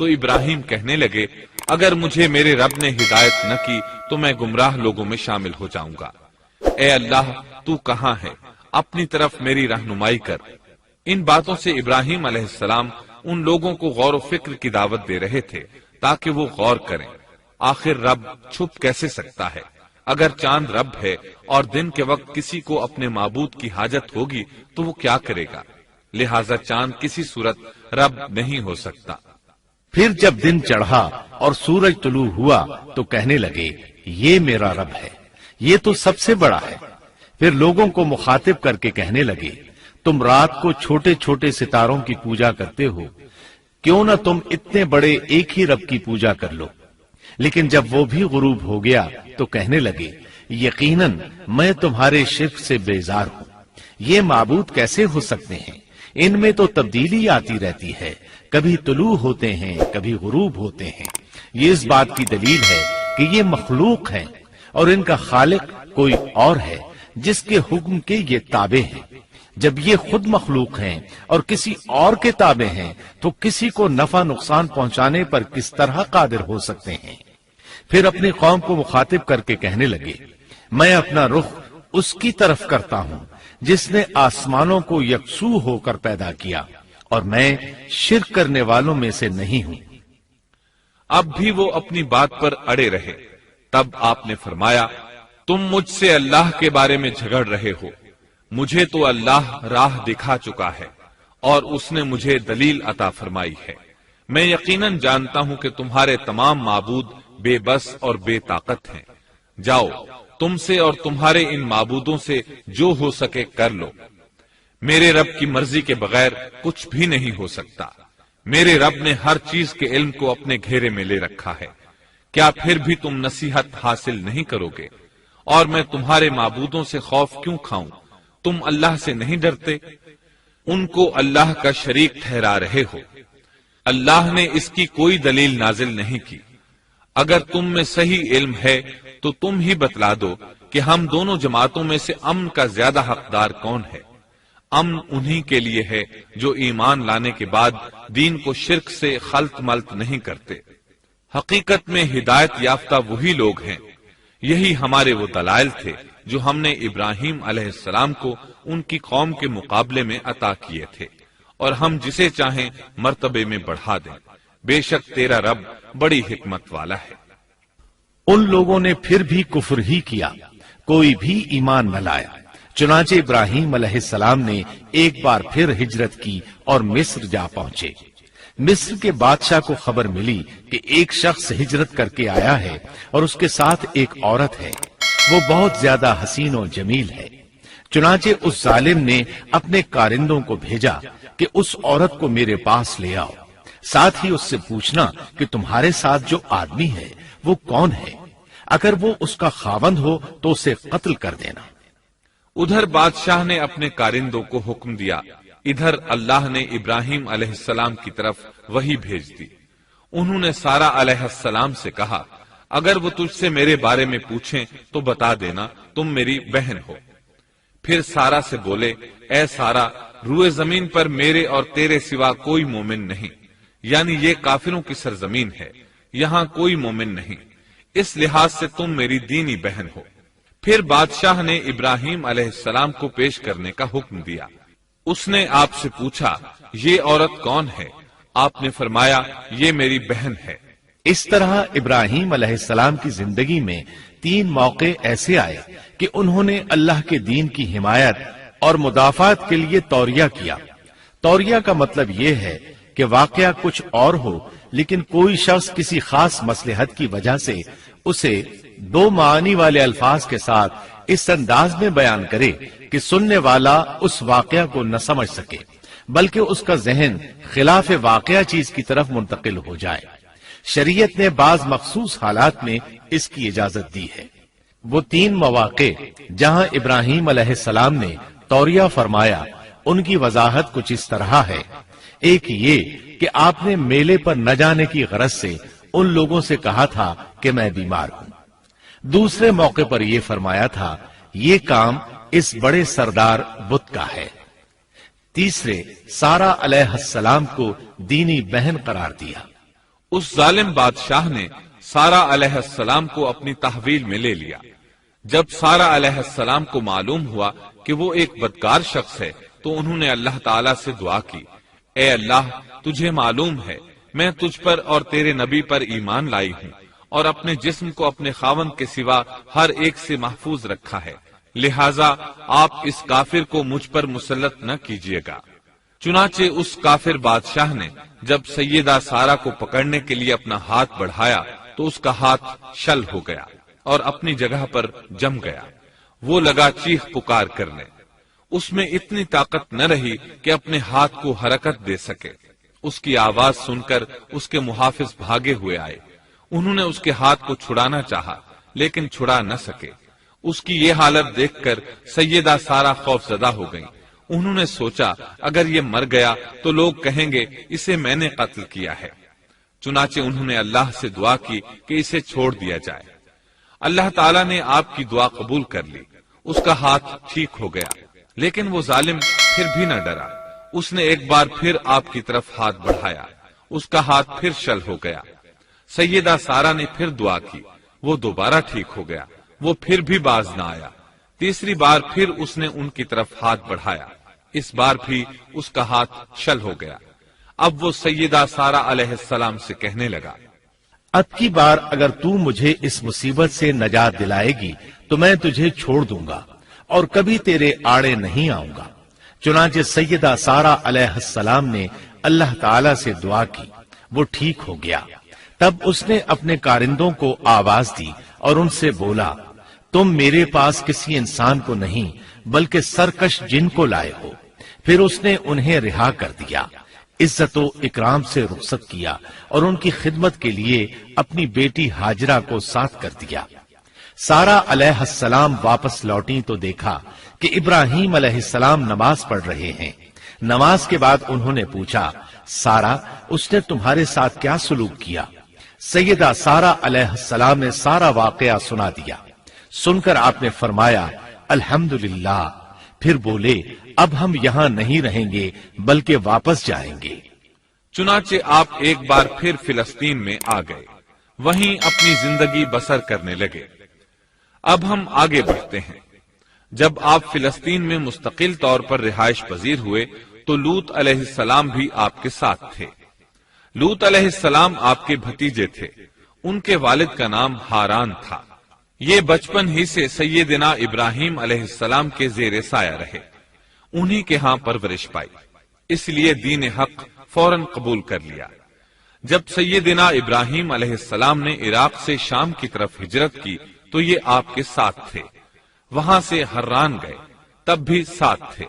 تو ابراہیم کہنے لگے اگر مجھے میرے رب نے ہدایت نہ کی تو میں گمراہ لوگوں میں شامل ہو جاؤں گا۔ اے اللہ تو کہاں ہے؟ اپنی طرف میری رہنمائی کر۔ ان باتوں سے ابراہیم علیہ السلام ان لوگوں کو غور و فکر کی دعوت دے رہے تھے تاکہ وہ غور کریں، آخر رب چھپ کیسے سکتا ہے؟ اگر چاند رب ہے اور دن کے وقت کسی کو اپنے معبود کی حاجت ہوگی تو وہ کیا کرے گا؟ لہذا چاند کسی صورت رب نہیں ہو سکتا۔ پھر جب دن چڑھا اور سورج طلوع ہوا تو کہنے لگے یہ میرا رب ہے، یہ تو سب سے بڑا ہے۔ پھر لوگوں کو مخاطب کر کے کہنے لگے تم رات کو چھوٹے چھوٹے ستاروں کی پوجا کرتے ہو، کیوں نہ تم اتنے بڑے ایک ہی رب کی پوجا کر لو۔ لیکن جب وہ بھی غروب ہو گیا تو کہنے لگے یقیناً میں تمہارے شرک سے بیزار ہوں، یہ معبود کیسے ہو سکتے ہیں؟ ان میں تو تبدیلی آتی رہتی ہے، کبھی طلوع ہوتے ہیں کبھی غروب ہوتے ہیں۔ یہ اس بات کی دلیل ہے کہ یہ مخلوق ہیں اور ان کا خالق کوئی اور ہے جس کے حکم کے یہ تابع ہیں۔ جب یہ خود مخلوق ہیں اور کسی اور کے تابع ہیں تو کسی کو نفع نقصان پہنچانے پر کس طرح قادر ہو سکتے ہیں؟ پھر اپنی قوم کو مخاطب کر کے کہنے لگے میں اپنا رخ اس کی طرف کرتا ہوں جس نے آسمانوں کو یکسو ہو کر پیدا کیا، اور میں شرک کرنے والوں میں سے نہیں ہوں۔ اب بھی وہ اپنی بات پر اڑے رہے۔ تب آپ نے فرمایا تم مجھ سے اللہ کے بارے میں جھگڑ رہے ہو، مجھے تو اللہ راہ دکھا چکا ہے اور اس نے مجھے دلیل عطا فرمائی ہے۔ میں یقیناً جانتا ہوں کہ تمہارے تمام معبود بے بس اور بے طاقت ہیں۔ جاؤ تم سے اور تمہارے ان معبودوں سے جو ہو سکے کر لو، میرے رب کی مرضی کے بغیر کچھ بھی نہیں ہو سکتا۔ میرے رب نے ہر چیز کے علم کو اپنے گھیرے میں لے رکھا ہے، کیا پھر بھی تم نصیحت حاصل نہیں کرو گے؟ اور میں تمہارے معبودوں سے خوف کیوں کھاؤں؟ تم اللہ سے نہیں ڈرتے؟ ان کو اللہ کا شریک ٹھہرا رہے ہو، اللہ نے اس کی کوئی دلیل نازل نہیں کی۔ اگر تم میں صحیح علم ہے تو تم ہی بتلا دو کہ ہم دونوں جماعتوں میں سے امن کا زیادہ حقدار کون ہے؟ امن انہی کے لیے ہے جو ایمان لانے کے بعد دین کو شرک سے خلط ملط نہیں کرتے۔ حقیقت میں ہدایت یافتہ وہی لوگ ہیں۔ یہی ہمارے وہ دلائل تھے جو ہم نے ابراہیم علیہ السلام کو ان کی قوم کے مقابلے میں عطا کیے تھے، اور ہم جسے چاہیں مرتبے میں بڑھا دیں۔ بے شک تیرا رب بڑی حکمت والا ہے۔ ان لوگوں نے پھر بھی کفر ہی کیا، کوئی بھی ایمان نہ لایا۔ چنانچہ ابراہیم علیہ السلام نے ایک بار پھر ہجرت کی اور مصر جا پہنچے۔ مصر کے بادشاہ کو خبر ملی کہ ایک شخص ہجرت کر کے آیا ہے اور اس کے ساتھ ایک عورت ہے، وہ بہت زیادہ حسین و جمیل ہے۔ چنانچہ اس ظالم نے اپنے کارندوں کو بھیجا کہ اس عورت کو میرے پاس لے آؤ، ساتھ ہی اس سے پوچھنا کہ تمہارے ساتھ جو آدمی ہے وہ کون ہے، اگر وہ اس کا خاوند ہو تو اسے قتل کر دینا۔ ادھر بادشاہ نے اپنے کارندوں کو حکم دیا، ادھر اللہ نے ابراہیم علیہ السلام کی طرف وحی بھیج دی۔ انہوں نے سارا علیہ السلام سے کہا اگر وہ تجھ سے میرے بارے میں پوچھیں تو بتا دینا تم میری بہن ہو۔ پھر سارا سے بولے اے سارا، روئے زمین پر میرے اور تیرے سوا کوئی مومن نہیں، یعنی یہ کافروں کی سرزمین ہے، یہاں کوئی مومن نہیں، اس لحاظ سے تم میری دینی بہن ہو۔ پھر بادشاہ نے ابراہیم علیہ السلام کو پیش کرنے کا حکم دیا۔ اس نے آپ سے پوچھا یہ عورت کون ہے؟ آپ نے فرمایا یہ میری بہن ہے۔ اس طرح ابراہیم علیہ السلام کی زندگی میں 3 موقع ایسے آئے کہ انہوں نے اللہ کے دین کی حمایت اور مدافعت کے لیے توریہ کیا۔ توریہ کا مطلب یہ ہے کہ واقعہ کچھ اور ہو لیکن کوئی شخص کسی خاص مصلحت کی وجہ سے اسے 2 معنی والے الفاظ کے ساتھ اس انداز میں بیان کرے کہ سننے والا اس واقعہ کو نہ سمجھ سکے بلکہ اس کا ذہن خلاف واقعہ چیز کی طرف منتقل ہو جائے۔ شریعت نے بعض مخصوص حالات میں اس کی اجازت دی ہے۔ وہ 3 مواقع جہاں ابراہیم علیہ السلام نے توریہ فرمایا ان کی وضاحت کچھ اس طرح ہے۔ ایک یہ کہ آپ نے میلے پر نہ جانے کی غرض سے ان لوگوں سے کہا تھا کہ میں بیمار ہوں۔ دوسرے موقع پر یہ فرمایا تھا یہ کام اس بڑے سردار بت کا ہے۔ تیسرے سارا علیہ السلام کو دینی بہن قرار دیا۔ اس ظالم بادشاہ نے سارا علیہ السلام کو اپنی تحویل میں لے لیا۔ جب سارا علیہ السلام کو معلوم ہوا کہ وہ ایک بدکار شخص ہے تو انہوں نے اللہ تعالیٰ سے دعا کی، اے اللہ، تجھے معلوم ہے میں تجھ پر اور تیرے نبی پر ایمان لائی ہوں اور اپنے جسم کو اپنے خاوند کے سوا ہر ایک سے محفوظ رکھا ہے، لہٰذا آپ اس کافر کو مجھ پر مسلط نہ کیجیے گا۔ چنانچہ اس کافر بادشاہ نے جب سیدہ سارا کو پکڑنے کے لیے اپنا ہاتھ بڑھایا تو اس کا ہاتھ شل ہو گیا اور اپنی جگہ پر جم گیا۔ وہ لگا چیخ پکار کرنے، اس میں اتنی طاقت نہ رہی کہ اپنے ہاتھ کو حرکت دے سکے۔ اس کی آواز سن کر اس کے محافظ بھاگے ہوئے آئے، انہوں نے اس کے ہاتھ کو چھڑانا چاہا لیکن چھڑا نہ سکے۔ اس کی یہ حالت دیکھ کر سیدہ سارا خوف زدہ ہو گئی۔ انہوں نے سوچا اگر یہ مر گیا تو لوگ کہیں گے اسے میں نے قتل کیا ہے، چنانچہ انہوں نے اللہ سے دعا کی کہ اسے چھوڑ دیا جائے۔ اللہ تعالیٰ نے آپ کی دعا قبول کر لی، اس کا ہاتھ ٹھیک ہو گیا، لیکن وہ ظالم پھر بھی نہ ڈرا۔ اس نے ایک بار پھر آپ کی طرف ہاتھ بڑھایا، اس کا ہاتھ پھر شل ہو گیا۔ سیدہ سارا نے پھر دعا کی، وہ دوبارہ ٹھیک ہو گیا، وہ پھر بھی باز نہ آیا۔ تیسری بار پھر اس نے ان کی طرف ہاتھ بڑھایا، اس بار بھی اس کا ہاتھ شل ہو گیا۔ اب وہ سیدہ سارا علیہ السلام سے کہنے لگا، اب کی بار اگر تو مجھے اس مصیبت سے نجات دلائے گی تو میں تجھے چھوڑ دوں گا اور کبھی تیرے آڑے نہیں آؤں گا۔ چنانچہ سیدہ سارا علیہ السلام نے اللہ تعالی سے دعا کی، وہ ٹھیک ہو گیا۔ تب اس نے اپنے کارندوں کو آواز دی اور ان سے بولا، تم میرے پاس کسی انسان کو نہیں بلکہ سرکش جن کو لائے ہو۔ پھر اس نے انہیں رہا کر دیا، عزت و اکرام سے رخصت کیا اور ان کی خدمت کے لیے اپنی بیٹی ہاجرہ کو ساتھ کر دیا۔ سارا علیہ السلام واپس لوٹی تو دیکھا کہ ابراہیم علیہ السلام نماز پڑھ رہے ہیں۔ نماز کے بعد انہوں نے پوچھا، سارا، اس نے تمہارے ساتھ کیا سلوک کیا؟ سیدہ سارا علیہ السلام نے سارا واقعہ سنا دیا۔ سن کر آپ نے فرمایا، الحمدللہ۔ پھر بولے، اب ہم یہاں نہیں رہیں گے بلکہ واپس جائیں گے۔ چنانچہ آپ ایک بار پھر فلسطین میں آ گئے، وہیں اپنی زندگی بسر کرنے لگے۔ اب ہم آگے بڑھتے ہیں۔ جب آپ فلسطین میں مستقل طور پر رہائش پذیر ہوئے تو لوط علیہ السلام بھی آپ کے ساتھ تھے۔ لوط علیہ السلام آپ کے بھتیجے تھے، ان کے والد کا نام ہاران تھا۔ یہ بچپن ہی سے سیدنا ابراہیم علیہ السلام کے زیر سایہ رہے، انہی کے ہاں پرورش پائی، اس لیے دین حق فوراً قبول کر لیا۔ جب سیدنا ابراہیم علیہ السلام نے عراق سے شام کی طرف ہجرت کی تو یہ آپ کے ساتھ تھے، وہاں سے حران گئے، تب بھی ساتھ تھے۔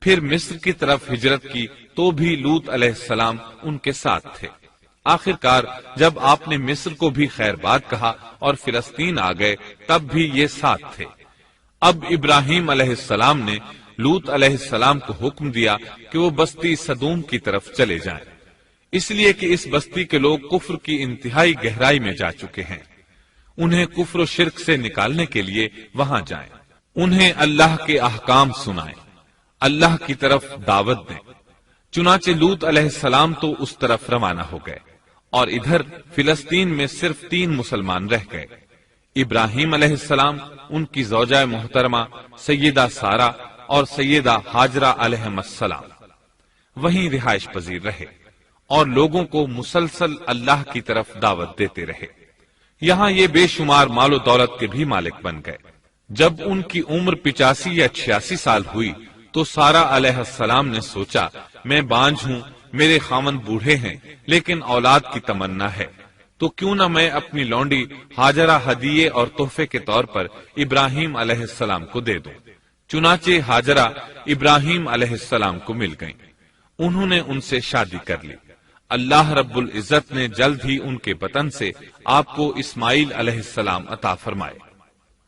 پھر مصر کی طرف ہجرت کی تو بھی لوط علیہ السلام ان کے ساتھ تھے۔ آخر کار جب آپ نے مصر کو بھی خیر بات کہا اور فلسطین آ گئے تب بھی یہ ساتھ تھے۔ اب ابراہیم علیہ السلام نے لوط علیہ السلام کو حکم دیا کہ وہ بستی سدوم کی طرف چلے جائیں، اس لیے کہ اس بستی کے لوگ کفر کی انتہائی گہرائی میں جا چکے ہیں، انہیں کفر و شرک سے نکالنے کے لیے وہاں جائیں، انہیں اللہ کے احکام سنائیں، اللہ کی طرف دعوت دیں۔ چنانچہ لوط علیہ السلام تو اس طرف روانہ ہو گئے اور ادھر فلسطین میں صرف 3 مسلمان رہ گئے، ابراہیم علیہ السلام، ان کی زوجہ محترمہ سیدہ سارا اور سیدہ ہاجرہ علیہم السلام وہیں رہائش پذیر رہے اور لوگوں کو مسلسل اللہ کی طرف دعوت دیتے رہے۔ یہاں یہ بے شمار مال و دولت کے بھی مالک بن گئے۔ جب ان کی عمر 85 یا 86 سال ہوئی تو سارا علیہ السلام نے سوچا، میں بانجھ ہوں، میرے خاوند بوڑھے ہیں لیکن اولاد کی تمنا ہے، تو کیوں نہ میں اپنی لونڈی ہاجرہ ہدیے اور تحفے کے طور پر ابراہیم علیہ السلام کو دے دوں۔ چنانچہ ہاجرہ ابراہیم علیہ السلام کو مل گئیں، انہوں نے ان سے شادی کر لی۔ اللہ رب العزت نے جلد ہی ان کے بطن سے آپ کو اسماعیل علیہ السلام عطا فرمائے۔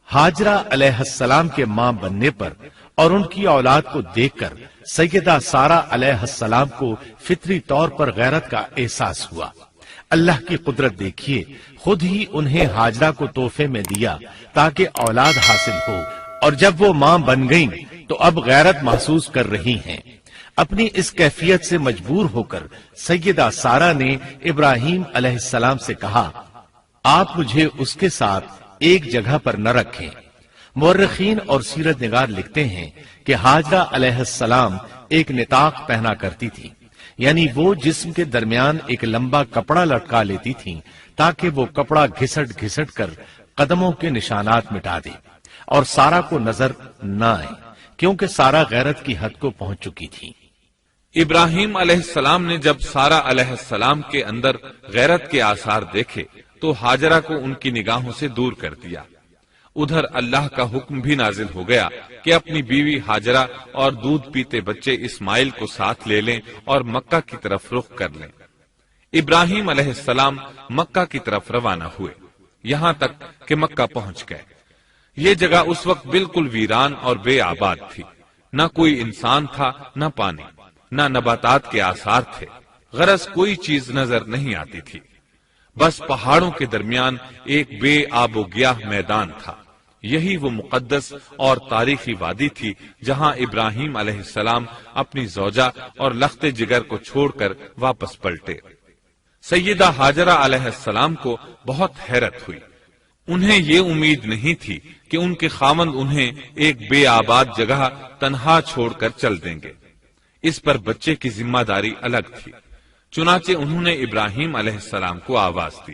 ہاجرہ علیہ السلام کے ماں بننے پر اور ان کی اولاد کو دیکھ کر سیدہ سارا علیہ السلام کو فطری طور پر غیرت کا احساس ہوا۔ اللہ کی قدرت دیکھیے، خود ہی انہیں ہاجرہ کو تحفے میں دیا تاکہ اولاد حاصل ہو، اور جب وہ ماں بن گئیں تو اب غیرت محسوس کر رہی ہیں۔ اپنی اس کیفیت سے مجبور ہو کر سیدہ سارہ نے ابراہیم علیہ السلام سے کہا، آپ مجھے اس کے ساتھ ایک جگہ پر نہ رکھیں۔ مورخین اور سیرت نگار لکھتے ہیں کہ ہاجرہ علیہ السلام ایک نطاق پہنا کرتی تھی، یعنی وہ جسم کے درمیان ایک لمبا کپڑا لٹکا لیتی تھیں تاکہ وہ کپڑا گھسٹ گھسٹ کر قدموں کے نشانات مٹا دے اور سارہ کو نظر نہ آئے، کیونکہ سارہ غیرت کی حد کو پہنچ چکی تھی۔ ابراہیم علیہ السلام نے جب سارہ علیہ السلام کے اندر غیرت کے آثار دیکھے تو ہاجرہ کو ان کی نگاہوں سے دور کر دیا۔ ادھر اللہ کا حکم بھی نازل ہو گیا کہ اپنی بیوی ہاجرہ اور دودھ پیتے بچے اسماعیل کو ساتھ لے لیں اور مکہ کی طرف رخ کر لیں۔ ابراہیم علیہ السلام مکہ کی طرف روانہ ہوئے، یہاں تک کہ مکہ پہنچ گئے۔ یہ جگہ اس وقت بالکل ویران اور بے آباد تھی، نہ کوئی انسان تھا، نہ پانی، نہ نباتات کے آثار تھے، غرض کوئی چیز نظر نہیں آتی تھی۔ بس پہاڑوں کے درمیان ایک بے آب و گیاہ میدان تھا۔ یہی وہ مقدس اور تاریخی وادی تھی جہاں ابراہیم علیہ السلام اپنی زوجہ اور لخت جگر کو چھوڑ کر واپس پلٹے۔ سیدہ ہاجرہ علیہ السلام کو بہت حیرت ہوئی۔ انہیں یہ امید نہیں تھی کہ ان کے خاوند انہیں ایک بے آباد جگہ تنہا چھوڑ کر چل دیں گے۔ اس پر بچے کی ذمہ داری الگ تھی، چنانچہ انہوں نے ابراہیم علیہ السلام کو آواز دی،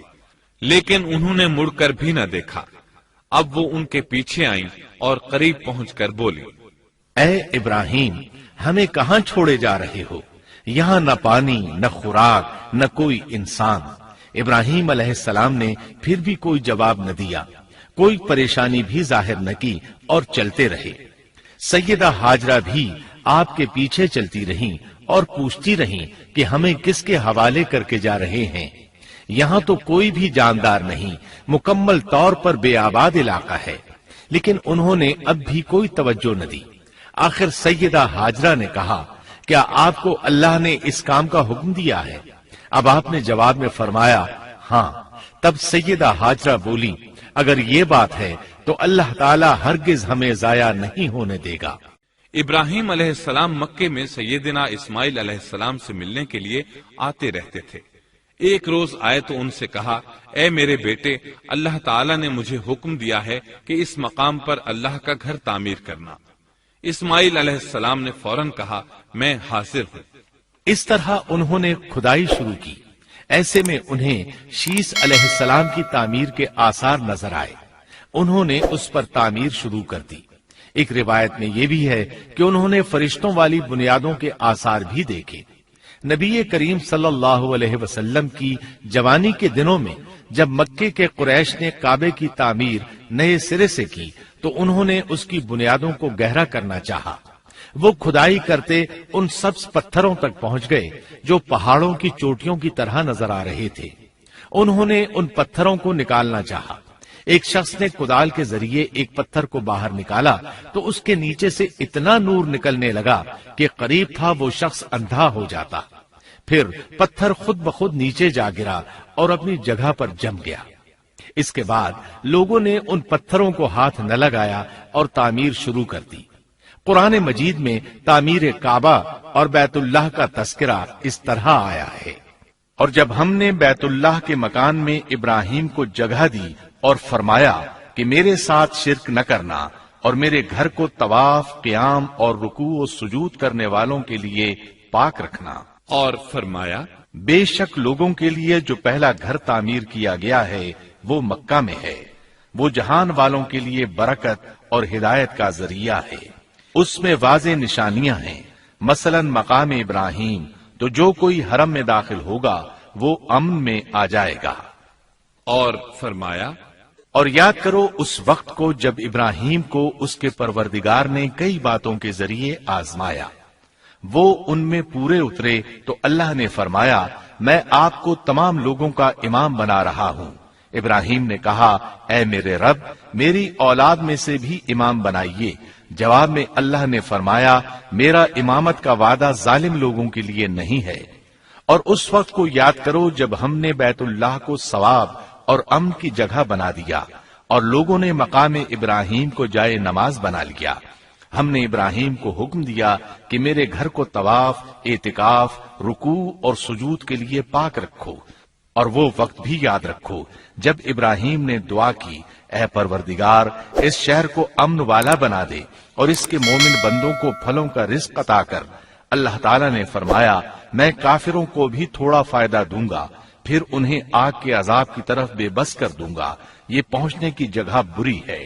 لیکن انہوں نے مڑ کر بھی نہ دیکھا۔ اب وہ ان کے پیچھے آئیں اور قریب پہنچ کر بولی، اے ابراہیم، ہمیں کہاں چھوڑے جا رہے ہو؟ یہاں نہ پانی، نہ خوراک، نہ کوئی انسان۔ ابراہیم علیہ السلام نے پھر بھی کوئی جواب نہ دیا، کوئی پریشانی بھی ظاہر نہ کی اور چلتے رہے۔ سیدہ ہاجرہ بھی آپ کے پیچھے چلتی رہیں اور پوچھتی رہیں کہ ہمیں کس کے حوالے کر کے جا رہے ہیں؟ یہاں تو کوئی بھی جاندار نہیں، مکمل طور پر بے آباد علاقہ ہے۔ لیکن انہوں نے اب بھی کوئی توجہ نہ دی۔ آخر سیدہ ہاجرہ نے کہا، کیا آپ کو اللہ نے اس کام کا حکم دیا ہے؟ اب آپ نے جواب میں فرمایا، ہاں۔ تب سیدہ ہاجرہ بولی، اگر یہ بات ہے تو اللہ تعالی ہرگز ہمیں ضائع نہیں ہونے دے گا۔ ابراہیم علیہ السلام مکے میں سیدنا اسماعیل علیہ السلام سے ملنے کے لیے آتے رہتے تھے۔ ایک روز آئے تو ان سے کہا، اے میرے بیٹے، اللہ تعالیٰ نے مجھے حکم دیا ہے کہ اس مقام پر اللہ کا گھر تعمیر کرنا۔ اسماعیل علیہ السلام نے فوراً کہا، میں حاضر ہوں۔ اس طرح انہوں نے کھدائی شروع کی۔ ایسے میں انہیں شیش علیہ السلام کی تعمیر کے آثار نظر آئے۔ انہوں نے اس پر تعمیر شروع کر دی۔ ایک روایت میں یہ بھی ہے کہ انہوں نے فرشتوں والی بنیادوں کے آثار بھی دیکھے۔ نبی کریم صلی اللہ علیہ وسلم کی جوانی کے دنوں میں جب مکے کے قریش نے کعبے کی تعمیر نئے سرے سے کی تو انہوں نے اس کی بنیادوں کو گہرا کرنا چاہا۔ وہ کھدائی کرتے ان سبز پتھروں تک پہنچ گئے جو پہاڑوں کی چوٹیوں کی طرح نظر آ رہے تھے۔ انہوں نے ان پتھروں کو نکالنا چاہا۔ ایک شخص نے کدال کے ذریعے ایک پتھر کو باہر نکالا تو اس کے نیچے سے اتنا نور نکلنے لگا کہ قریب تھا وہ شخص اندھا ہو جاتا۔ پھر پتھر خود بخود نیچے جا گرا اور اپنی جگہ پر جم گیا۔ اس کے بعد لوگوں نے ان پتھروں کو ہاتھ نہ لگایا اور تعمیر شروع کر دی۔ قرآن مجید میں تعمیر کعبہ اور بیت اللہ کا تذکرہ اس طرح آیا ہے، اور جب ہم نے بیت اللہ کے مکان میں ابراہیم کو جگہ دی اور فرمایا کہ میرے ساتھ شرک نہ کرنا اور میرے گھر کو طواف، قیام اور رکوع و سجود کرنے والوں کے لیے پاک رکھنا، اور فرمایا بے شک لوگوں کے لیے جو پہلا گھر تعمیر کیا گیا ہے وہ مکہ میں ہے، وہ جہان والوں کے لیے برکت اور ہدایت کا ذریعہ ہے۔ اس میں واضح نشانیاں ہیں، مثلا مقام ابراہیم، تو جو کوئی حرم میں داخل ہوگا وہ امن میں آ جائے گا۔ اور فرمایا، اور یاد کرو اس وقت کو جب ابراہیم کو اس کے پروردگار نے کئی باتوں کے ذریعے آزمایا، وہ ان میں پورے اترے تو اللہ نے فرمایا، میں آپ کو تمام لوگوں کا امام بنا رہا ہوں۔ ابراہیم نے کہا، اے میرے رب، میری اولاد میں سے بھی امام بنائیے۔ جواب میں اللہ نے فرمایا، میرا امامت کا وعدہ ظالم لوگوں کے لیے نہیں ہے۔ اور اس وقت کو یاد کرو جب ہم نے بیت اللہ کو ثواب اور امن کی جگہ بنا دیا اور لوگوں نے مقام ابراہیم کو جائے نماز بنا لیا۔ ہم نے ابراہیم کو حکم دیا کہ میرے گھر کو طواف، اعتکاف، رکوع اور سجود کے لیے پاک رکھو، اور وہ وقت بھی یاد رکھو جب ابراہیم نے دعا کی، اے پروردگار اس شہر کو امن والا بنا دے اور اس کے مومن بندوں کو پھلوں کا رزق عطا کر۔ اللہ تعالیٰ نے فرمایا، میں کافروں کو بھی تھوڑا فائدہ دوں گا، پھر انہیں آگ کے عذاب کی طرف بے بس کر دوں گا، یہ پہنچنے کی جگہ بری ہے۔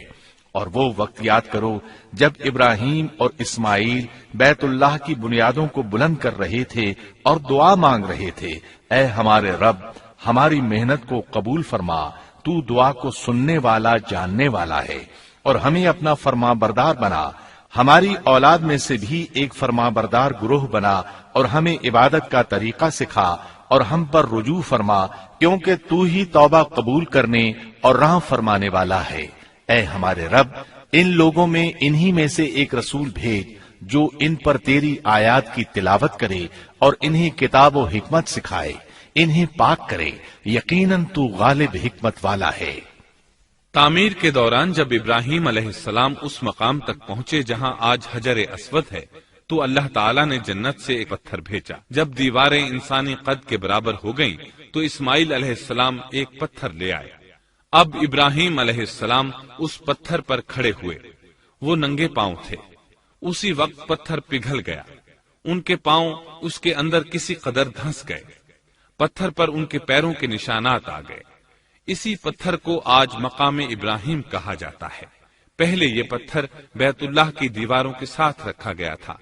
اور وہ وقت یاد کرو جب ابراہیم اور اسماعیل بیت اللہ کی بنیادوں کو بلند کر رہے تھے اور دعا مانگ رہے تھے، اے ہمارے رب ہماری محنت کو قبول فرما، تو دعا کو سننے والا جاننے والا ہے، اور ہمیں اپنا فرما بردار بنا، ہماری اولاد میں سے بھی ایک فرما بردار گروہ بنا، اور ہمیں عبادت کا طریقہ سکھا اور ہم پر رجوع فرما، کیونکہ تو ہی توبہ قبول کرنے اور راہ فرمانے والا ہے۔ اے ہمارے رب ان لوگوں میں انہی میں سے ایک رسول بھیج جو ان پر تیری آیات کی تلاوت کرے اور انہیں کتاب و حکمت سکھائے، انہیں پاک کرے، یقیناً تو غالب حکمت والا ہے۔ تعمیر کے دوران جب ابراہیم علیہ السلام اس مقام تک پہنچے جہاں آج حجر اسود ہے تو اللہ تعالیٰ نے جنت سے ایک پتھر بھیجا۔ جب دیواریں انسانی قد کے برابر ہو گئیں تو اسماعیل علیہ السلام ایک پتھر لے آئے۔ اب ابراہیم علیہ السلام اس پتھر پر کھڑے ہوئے، وہ ننگے پاؤں تھے۔ اسی وقت پتھر پگھل گیا، ان کے پاؤں اس کے اندر کسی قدر دھنس گئے، پتھر پر ان کے پیروں کے نشانات آ گئے۔ اسی پتھر کو آج مقام ابراہیم کہا جاتا ہے۔ پہلے یہ پتھر بیت اللہ کی دیواروں کے ساتھ رکھا گیا تھا۔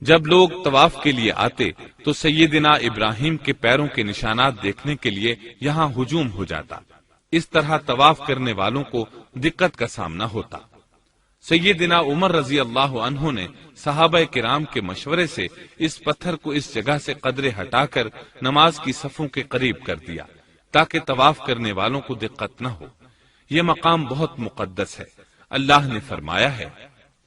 جب لوگ طواف کے لیے آتے تو سیدنا ابراہیم کے پیروں کے نشانات دیکھنے کے لیے یہاں ہجوم ہو جاتا۔ اس طرح طواف کرنے والوں کو دقت کا سامنا ہوتا۔ سیدنا عمر رضی اللہ عنہ نے صحابہ کرام کے مشورے سے اس پتھر کو اس جگہ سے قدرے ہٹا کر نماز کی صفوں کے قریب کر دیا تاکہ طواف کرنے والوں کو دقت نہ ہو۔ یہ مقام بہت مقدس ہے۔ اللہ نے فرمایا ہے،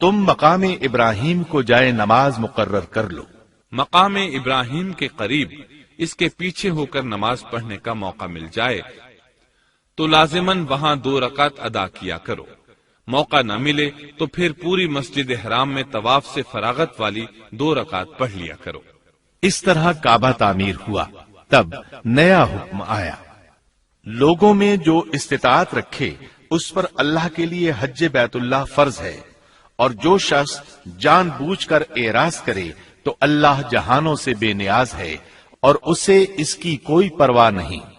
تم مقام ابراہیم کو جائے نماز مقرر کر لو۔ مقام ابراہیم کے قریب اس کے پیچھے ہو کر نماز پڑھنے کا موقع مل جائے تو لازماً وہاں 2 رکعت ادا کیا کرو، موقع نہ ملے تو پھر پوری مسجد حرام میں طواف سے فراغت والی 2 رکعت پڑھ لیا کرو۔ اس طرح کعبہ تعمیر ہوا۔ تب نیا حکم آیا، لوگوں میں جو استطاعت رکھے اس پر اللہ کے لیے حج بیت اللہ فرض ہے، اور جو شخص جان بوجھ کر اعراض کرے تو اللہ جہانوں سے بے نیاز ہے اور اسے اس کی کوئی پرواہ نہیں۔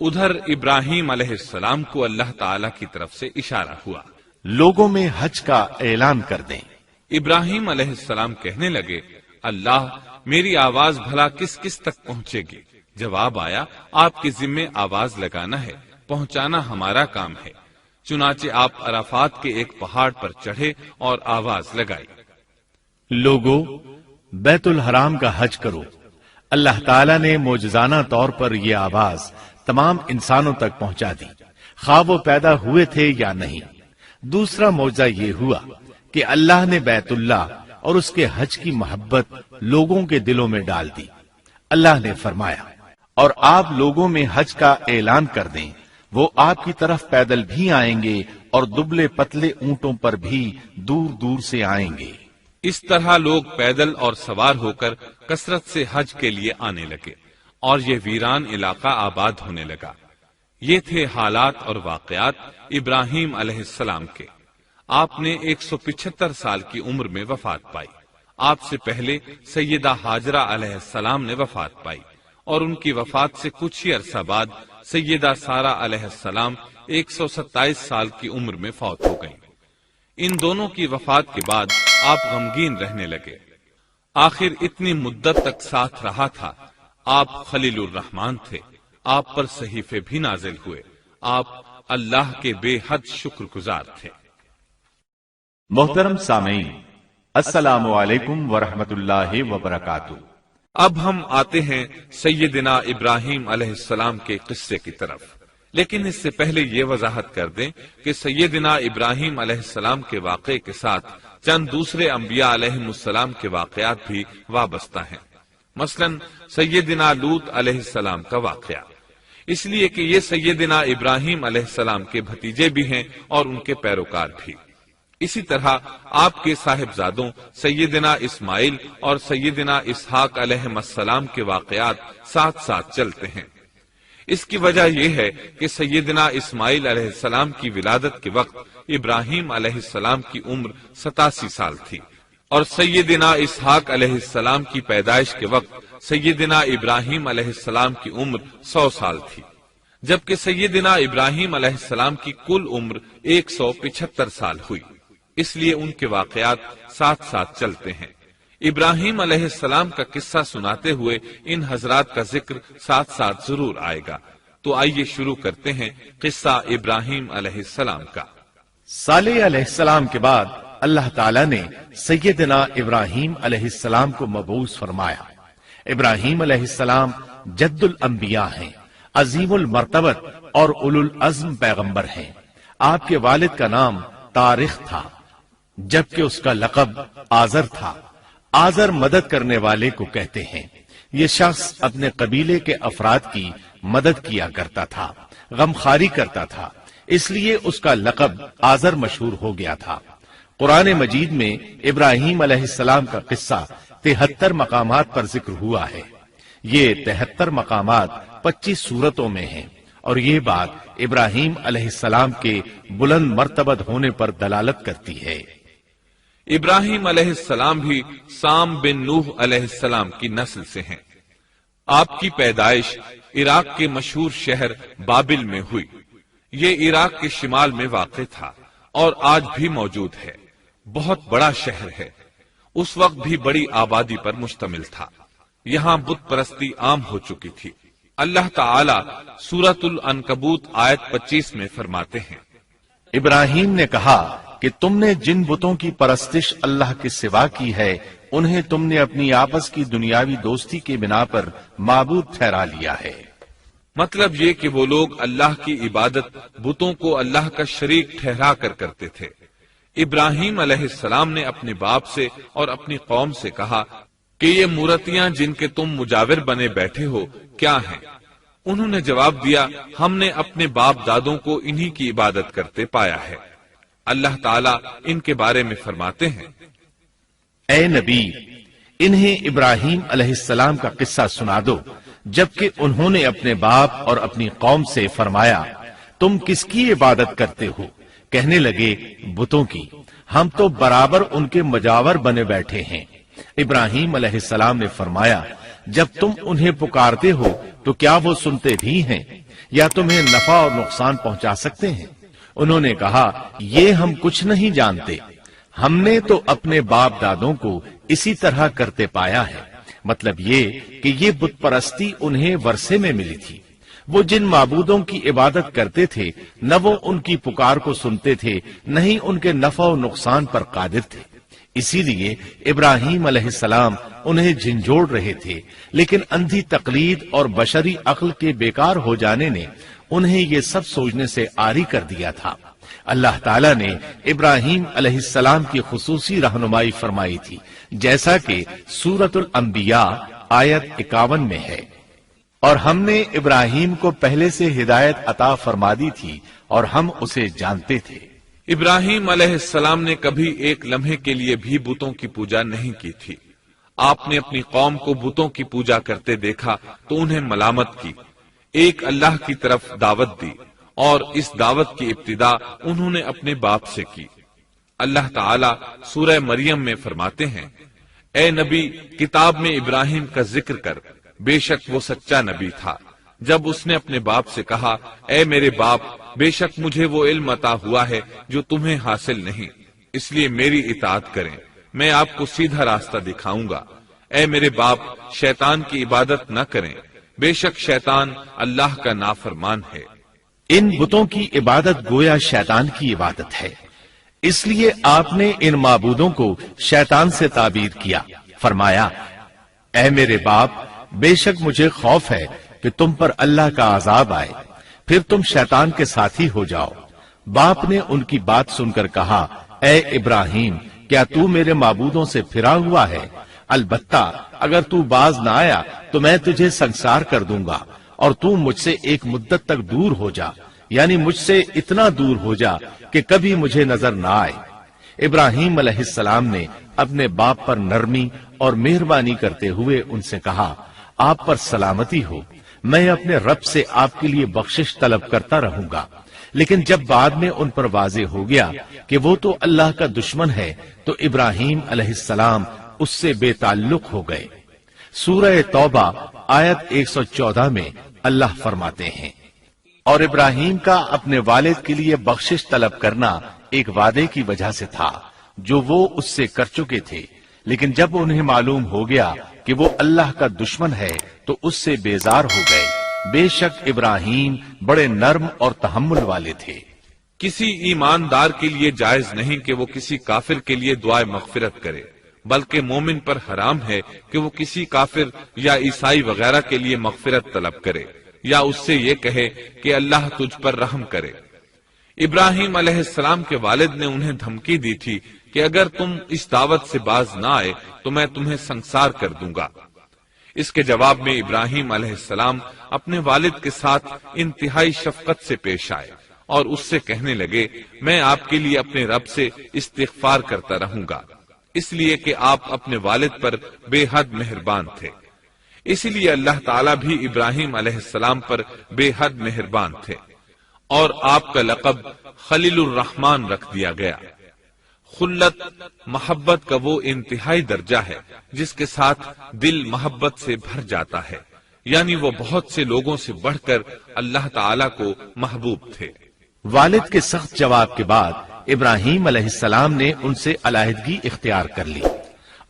ادھر ابراہیم علیہ السلام کو اللہ تعالی کی طرف سے اشارہ ہوا، لوگوں میں حج کا اعلان کر دیں۔ ابراہیم علیہ السلام کہنے لگے، اللہ میری آواز بھلا کس کس تک پہنچے گی؟ جواب آیا، آپ کے ذمے آواز لگانا ہے، پہنچانا ہمارا کام ہے۔ چنانچہ آپ عرفات کے ایک پہاڑ پر چڑھے اور آواز لگائی، لوگو بیت الحرام کا حج کرو۔ اللہ تعالیٰ نے معجزانہ طور پر یہ آواز تمام انسانوں تک پہنچا دی، خواہ وہ پیدا ہوئے تھے یا نہیں۔ دوسرا معجزہ یہ ہوا کہ اللہ نے بیت اللہ اور اس کے حج کی محبت لوگوں کے دلوں میں ڈال دی۔ اللہ نے فرمایا، اور آپ لوگوں میں حج کا اعلان کر دیں، وہ آپ کی طرف پیدل بھی آئیں گے اور دبلے پتلے اونٹوں پر بھی دور دور سے آئیں گے۔ اس طرح لوگ پیدل اور سوار ہو کر کثرت سے حج کے لیے آنے لگے اور یہ ویران علاقہ آباد ہونے لگا۔ یہ تھے حالات اور واقعات ابراہیم علیہ السلام کے۔ آپ نے 175 سال کی عمر میں وفات پائی۔ آپ سے پہلے سیدہ ہاجرہ علیہ السلام نے وفات پائی، اور ان کی وفات سے کچھ ہی عرصہ بعد سیدہ سارہ علیہ السلام 127 سال کی عمر میں فوت ہو گئیں۔ ان دونوں کی وفات کے بعد آپ غمگین رہنے لگے۔ آخر اتنی مدت تک ساتھ رہا تھا۔ آپ خلیل الرحمان تھے، آپ پر صحیفے بھی نازل ہوئے، آپ اللہ کے بے حد شکر گزار تھے۔ محترم سامعین، السلام علیکم ورحمۃ اللہ وبرکاتہ۔ اب ہم آتے ہیں سیدنا ابراہیم علیہ السلام کے قصے کی طرف، لیکن اس سے پہلے یہ وضاحت کر دیں کہ سیدنا ابراہیم علیہ السلام کے واقعے کے ساتھ چند دوسرے انبیاء علیہ السلام کے واقعات بھی وابستہ ہیں۔ مثلا سیدنا لوط علیہ السلام کا واقعہ، اس لیے کہ یہ سیدنا ابراہیم علیہ السلام کے بھتیجے بھی ہیں اور ان کے پیروکار بھی۔ اسی طرح آپ کے صاحبزادوں سیدنا اسماعیل اور سیدنا اسحاق علیہم السلام کے واقعات ساتھ ساتھ چلتے ہیں۔ اس کی وجہ یہ ہے کہ سیدنا اسماعیل علیہ السلام کی ولادت کے وقت ابراہیم علیہ السلام کی عمر 87 سال تھی، اور سیدنا اسحاق علیہ السلام کی پیدائش کے وقت سیدنا ابراہیم علیہ السلام کی عمر 100 سال تھی، جبکہ سیدنا ابراہیم علیہ السلام کی کل عمر 175 سال ہوئی۔ اس لیے ان کے واقعات ساتھ ساتھ چلتے ہیں۔ ابراہیم علیہ السلام کا قصہ سناتے ہوئے ان حضرات کا ذکر ساتھ ساتھ ضرور آئے گا، تو آئیے شروع کرتے ہیں قصہ ابراہیم علیہ السلام کا۔ صالح علیہ السلام کے بعد اللہ تعالیٰ نے سیدنا ابراہیم علیہ السلام کو مبعوث فرمایا۔ ابراہیم علیہ السلام جد الانبیاء ہیں، عظیم المرتبت اور اولو العزم پیغمبر ہیں۔ آپ کے والد کا نام طارق تھا، جبکہ اس کا لقب آزر تھا۔ آزر مدد کرنے والے کو کہتے ہیں۔ یہ شخص اپنے قبیلے کے افراد کی مدد کیا کرتا تھا، غمخواری کرتا تھا، اس لیے اس کا لقب آزر مشہور ہو گیا تھا۔ قرآن مجید میں ابراہیم علیہ السلام کا قصہ 73 مقامات پر ذکر ہوا ہے۔ یہ 73 مقامات 25 سورتوں میں ہیں، اور یہ بات ابراہیم علیہ السلام کے بلند مرتبت ہونے پر دلالت کرتی ہے۔ ابراہیم علیہ السلام بھی سام بن نوح علیہ السلام کی نسل سے ہیں۔ آپ کی پیدائش عراق کے مشہور شہر بابل میں ہوئی۔ یہ عراق کے شمال میں واقع تھا اور آج بھی موجود ہے۔ بہت بڑا شہر ہے۔ اس وقت بھی بڑی آبادی پر مشتمل تھا۔ یہاں بت پرستی عام ہو چکی تھی۔ اللہ تعالی سورۃ العنکبوت آیت 25 میں فرماتے ہیں، ابراہیم نے کہا کہ تم نے جن بتوں کی پرستش اللہ کے سوا کی ہے، انہیں تم نے اپنی آپس کی دنیاوی دوستی کے بنا پر معبود ٹھہرا لیا ہے۔ مطلب یہ کہ وہ لوگ اللہ کی عبادت بتوں کو اللہ کا شریک ٹھہرا کر کرتے تھے۔ ابراہیم علیہ السلام نے اپنے باپ سے اور اپنی قوم سے کہا کہ یہ مورتیاں جن کے تم مجاور بنے بیٹھے ہو کیا ہیں؟ انہوں نے جواب دیا، ہم نے اپنے باپ دادوں کو انہی کی عبادت کرتے پایا ہے۔ اللہ تعالیٰ ان کے بارے میں فرماتے ہیں، اے نبی، انہیں ابراہیم علیہ السلام کا قصہ سنا دو، جبکہ انہوں نے اپنے باپ اور اپنی قوم سے فرمایا، تم کس کی عبادت کرتے ہو؟ کہنے لگے، بتوں کی، ہم تو برابر ان کے مجاور بنے بیٹھے ہیں۔ ابراہیم علیہ السلام نے فرمایا، جب تم انہیں پکارتے ہو تو کیا وہ سنتے بھی ہیں یا تمہیں نفع اور نقصان پہنچا سکتے ہیں؟ انہوں نے کہا، یہ ہم کچھ نہیں جانتے، ہم نے تو اپنے باپ دادوں کو اسی طرح کرتے پایا ہے۔ مطلب یہ کہ یہ بت پرستی انہیں ورثے میں ملی تھی۔ وہ جن معبودوں کی عبادت کرتے تھے، نہ وہ ان کی پکار کو سنتے تھے، نہ ہی ان کے نفع و نقصان پر قادر تھے۔ اسی لیے ابراہیم علیہ السلام انہیں جھنجھوڑ رہے تھے، لیکن اندھی تقلید اور بشری عقل کے بیکار ہو جانے نے انہیں یہ سب سوچنے سے عاری کر دیا تھا۔ اللہ تعالیٰ نے ابراہیم علیہ السلام کی خصوصی رہنمائی فرمائی تھی، جیسا کہ سورۃ الانبیاء آیت 51 میں ہے، اور ہم نے ابراہیم کو پہلے سے ہدایت عطا فرما دی تھی اور ہم اسے جانتے تھے۔ ابراہیم علیہ السلام نے کبھی ایک لمحے کے لیے بھی بتوں کی پوجا نہیں کی تھی۔ آپ نے اپنی قوم کو بتوں کی پوجا کرتے دیکھا تو انہیں ملامت کی، ایک اللہ کی طرف دعوت دی، اور اس دعوت کی ابتدا انہوں نے اپنے باپ سے کی۔ اللہ تعالی سورہ مریم میں فرماتے ہیں، اے نبی، کتاب میں ابراہیم کا ذکر کر، بے شک وہ سچا نبی تھا۔ جب اس نے اپنے باپ سے کہا، اے میرے باپ، بے شک مجھے وہ علم عطا ہوا ہے جو تمہیں حاصل نہیں، اس لیے میری اطاعت کریں، میں آپ کو سیدھا راستہ دکھاؤں گا۔ اے میرے باپ، شیطان کی عبادت نہ کریں، بے شک شیطان اللہ کا نافرمان ہے۔ ان بتوں کی عبادت گویا شیطان کی عبادت ہے، اس لیے آپ نے ان معبودوں کو شیطان سے تعبیر کیا۔ فرمایا، اے میرے باپ، بے شک مجھے خوف ہے کہ تم پر اللہ کا عذاب آئے، پھر تم شیطان کے ساتھی ہو جاؤ۔ باپ نے ان کی بات سن کر کہا، اے ابراہیم، کیا تو میرے معبودوں سے پھرا ہوا ہے؟ البتہ اگر تو باز نہ آیا تو میں تجھے سنسار کر دوں گا، اور تو مجھ سے ایک مدت تک دور ہو جا، یعنی مجھ سے اتنا دور ہو جا کہ کبھی مجھے نظر نہ آئے۔ ابراہیم علیہ السلام نے اپنے باپ پر نرمی اور مہربانی کرتے ہوئے ان سے کہا، آپ پر سلامتی ہو، میں اپنے رب سے آپ کے لیے بخشش طلب کرتا رہوں گا۔ لیکن جب بعد میں ان پر واضح ہو گیا کہ وہ تو اللہ کا دشمن ہے تو ابراہیم علیہ السلام اس سے بے تعلق ہو گئے۔ سورہ توبہ آیت 114 میں اللہ فرماتے ہیں، اور ابراہیم کا اپنے والد کے لیے بخشش طلب کرنا ایک وعدے کی وجہ سے تھا جو وہ اس سے کر چکے تھے، لیکن جب انہیں معلوم ہو گیا کہ وہ اللہ کا دشمن ہے تو اس سے بیزار ہو گئے۔ بے شک ابراہیم بڑے نرم اور تحمل والے تھے۔ کسی ایماندار کے لیے جائز نہیں کہ وہ کسی کافر کے لیے دعائے مغفرت کرے، بلکہ مومن پر حرام ہے کہ وہ کسی کافر یا عیسائی وغیرہ کے لیے مغفرت طلب کرے یا اس سے یہ کہے کہ اللہ تجھ پر رحم کرے۔ ابراہیم علیہ السلام کے والد نے انہیں دھمکی دی تھی کہ اگر تم اس دعوت سے باز نہ آئے تو میں تمہیں سنسار کر دوں گا۔ اس کے جواب میں ابراہیم علیہ السلام اپنے والد کے ساتھ انتہائی شفقت سے پیش آئے اور اس سے کہنے لگے، میں آپ کے لیے اپنے رب سے استغفار کرتا رہوں گا، اس لیے کہ آپ اپنے والد پر بے حد مہربان تھے۔ اسی لیے اللہ تعالیٰ بھی ابراہیم علیہ السلام پر بے حد مہربان تھے اور آپ کا لقب خلیل الرحمن رکھ دیا گیا۔ خلت محبت کا وہ انتہائی درجہ ہے جس کے ساتھ دل محبت سے بھر جاتا ہے، یعنی وہ بہت سے لوگوں سے بڑھ کر اللہ تعالیٰ کو محبوب تھے۔ والد کے سخت جواب کے بعد ابراہیم علیہ السلام نے ان سے علیحدگی اختیار کر لی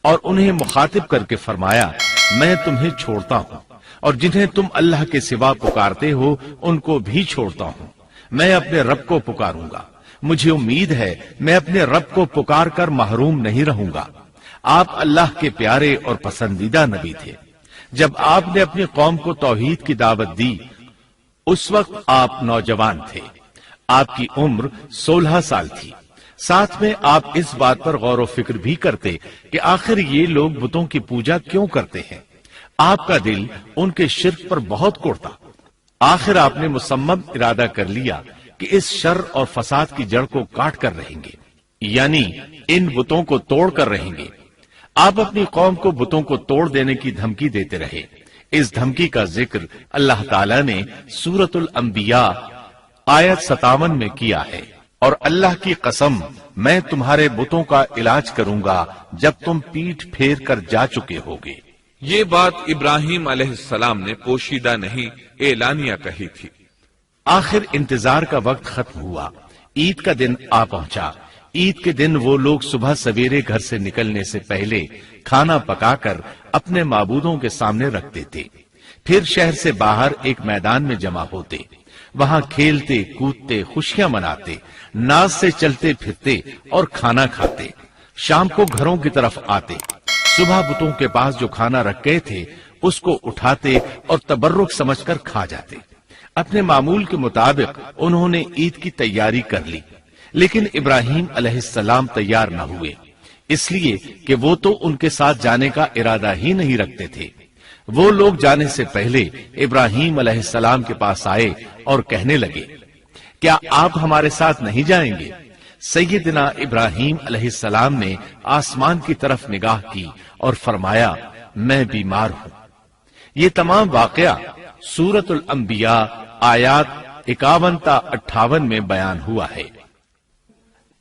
اور انہیں مخاطب کر کے فرمایا، میں تمہیں چھوڑتا ہوں اور جنہیں تم اللہ کے سوا پکارتے ہو ان کو بھی چھوڑتا ہوں، میں اپنے رب کو پکاروں گا، مجھے امید ہے میں اپنے رب کو پکار کر محروم نہیں رہوں گا۔ آپ اللہ کے پیارے اور پسندیدہ نبی تھے۔ جب آپ نے اپنی قوم کو توحید کی دعوت دی اس وقت آپ نوجوان تھے، آپ کی عمر 16 سال تھی۔ ساتھ میں آپ اس بات پر غور و فکر بھی کرتے کہ آخر یہ لوگ بتوں کی پوجا کیوں کرتے ہیں۔ آپ کا دل ان کے شرک پر بہت کوڑتا۔ آخر آپ نے مصمم ارادہ کر لیا کہ اس شر اور فساد کی جڑ کو کاٹ کر رہیں گے، یعنی ان بتوں کو توڑ کر رہیں گے۔ آپ اپنی قوم کو بتوں کو توڑ دینے کی دھمکی دیتے رہے۔ اس دھمکی کا ذکر اللہ تعالیٰ نے سورۃ الانبیاء آیت 57 میں کیا ہے، اور اللہ کی قسم میں تمہارے بتوں کا علاج کروں گا جب تم پیٹھ پھیر کر جا چکے ہوگے۔ یہ بات ابراہیم علیہ السلام نے پوشیدہ نہیں اعلانیہ کہی تھی۔ آخر انتظار کا وقت ختم ہوا، عید کا دن آ پہنچا۔ عید کے دن وہ لوگ صبح سویرے گھر سے نکلنے سے پہلے کھانا پکا کر اپنے معبودوں کے سامنے رکھتے تھے، پھر شہر سے باہر ایک میدان میں جمع ہوتے، وہاں کھیلتے کودتے خوشیاں مناتے، ناز سے چلتے پھرتے اور کھانا کھاتے۔ شام کو گھروں کی طرف آتے، صبح بتوں کے پاس جو کھانا رکھ گئے تھے اس کو اٹھاتے اور تبرک سمجھ کر کھا جاتے۔ اپنے معمول کے مطابق انہوں نے عید کی تیاری کر لی، لیکن ابراہیم علیہ السلام تیار نہ ہوئے، اس لیے کہ وہ تو ان کے ساتھ جانے کا ارادہ ہی نہیں رکھتے تھے۔ وہ لوگ جانے سے پہلے ابراہیم علیہ السلام کے پاس آئے اور کہنے لگے، کیا آپ ہمارے ساتھ نہیں جائیں گے؟ سیدنا ابراہیم علیہ السلام نے آسمان کی طرف نگاہ کی اور فرمایا، میں بیمار ہوں۔ یہ تمام واقعہ سورۃ الانبیاء آیات 51 تا 58 میں بیان ہوا ہے۔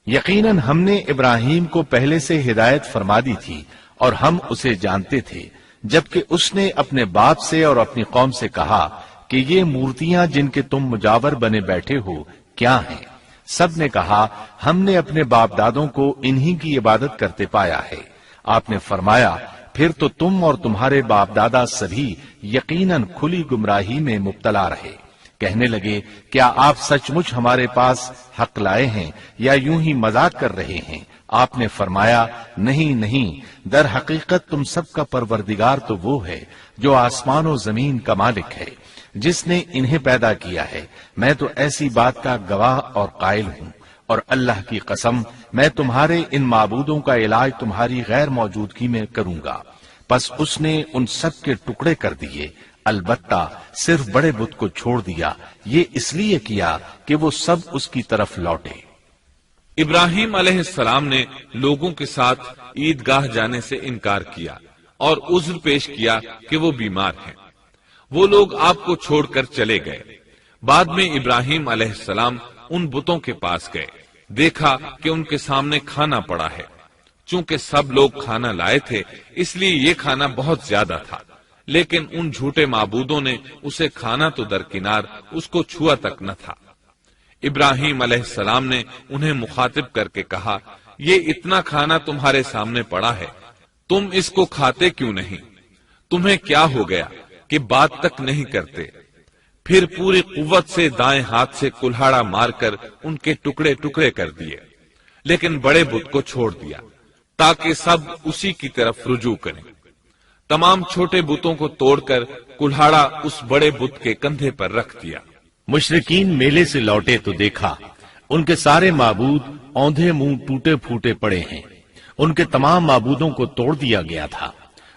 یقیناً ہم نے ابراہیم کو پہلے سے ہدایت فرما دی تھی اور ہم اسے جانتے تھے، جبکہ اس نے اپنے باپ سے اور اپنی قوم سے کہا کہ یہ مورتیاں جن کے تم مجاور بنے بیٹھے ہو کیا ہیں؟ سب نے کہا، ہم نے اپنے باپ دادوں کو انہی کی عبادت کرتے پایا ہے۔ آپ نے فرمایا، پھر تو تم اور تمہارے باپ دادا سبھی یقیناً کھلی گمراہی میں مبتلا رہے۔ کہنے لگے، کیا آپ سچ مچ ہمارے پاس حق لائے ہیں یا یوں ہی مذاق کر رہے ہیں؟ آپ نے فرمایا، نہیں نہیں، در حقیقت تم سب کا پروردگار تو وہ ہے جو آسمان و زمین کا مالک ہے، جس نے انہیں پیدا کیا ہے۔ میں تو ایسی بات کا گواہ اور قائل ہوں، اور اللہ کی قسم میں تمہارے ان معبودوں کا علاج تمہاری غیر موجودگی میں کروں گا۔ پس اس نے ان سب کے ٹکڑے کر دیے، البتہ صرف بڑے بت کو چھوڑ دیا، یہ اس لیے کیا کہ وہ سب اس کی طرف لوٹے۔ ابراہیم علیہ السلام نے لوگوں کے ساتھ عیدگاہ جانے سے انکار کیا اور عذر پیش کیا کہ وہ بیمار ہیں۔ وہ لوگ آپ کو چھوڑ کر چلے گئے۔ بعد میں ابراہیم علیہ السلام ان بتوں کے پاس گئے، دیکھا کہ ان کے سامنے کھانا پڑا ہے۔ چونکہ سب لوگ کھانا لائے تھے اس لیے یہ کھانا بہت زیادہ تھا، لیکن ان جھوٹے معبودوں نے اسے کھانا تو درکنار اس کو چھوا تک نہ تھا۔ ابراہیم علیہ السلام نے انہیں مخاطب کر کے کہا، یہ اتنا کھانا تمہارے سامنے پڑا ہے، تم اس کو کھاتے کیوں نہیں؟ تمہیں کیا ہو گیا کہ بات تک نہیں کرتے؟ پھر پوری قوت سے دائیں ہاتھ سے کلہاڑا مار کر ان کے ٹکڑے ٹکڑے کر دیے، لیکن بڑے بت کو چھوڑ دیا تاکہ سب اسی کی طرف رجوع کریں۔ تمام چھوٹے بتوں کو توڑ کر کلہاڑا اس بڑے بت کے کندھے پر رکھ دیا۔ مشرکین میلے سے لوٹے تو دیکھا ان کے سارے معبود اوندھے منہ ٹوٹے پھوٹے پڑے ہیں، ان کے تمام معبودوں کو توڑ دیا گیا تھا۔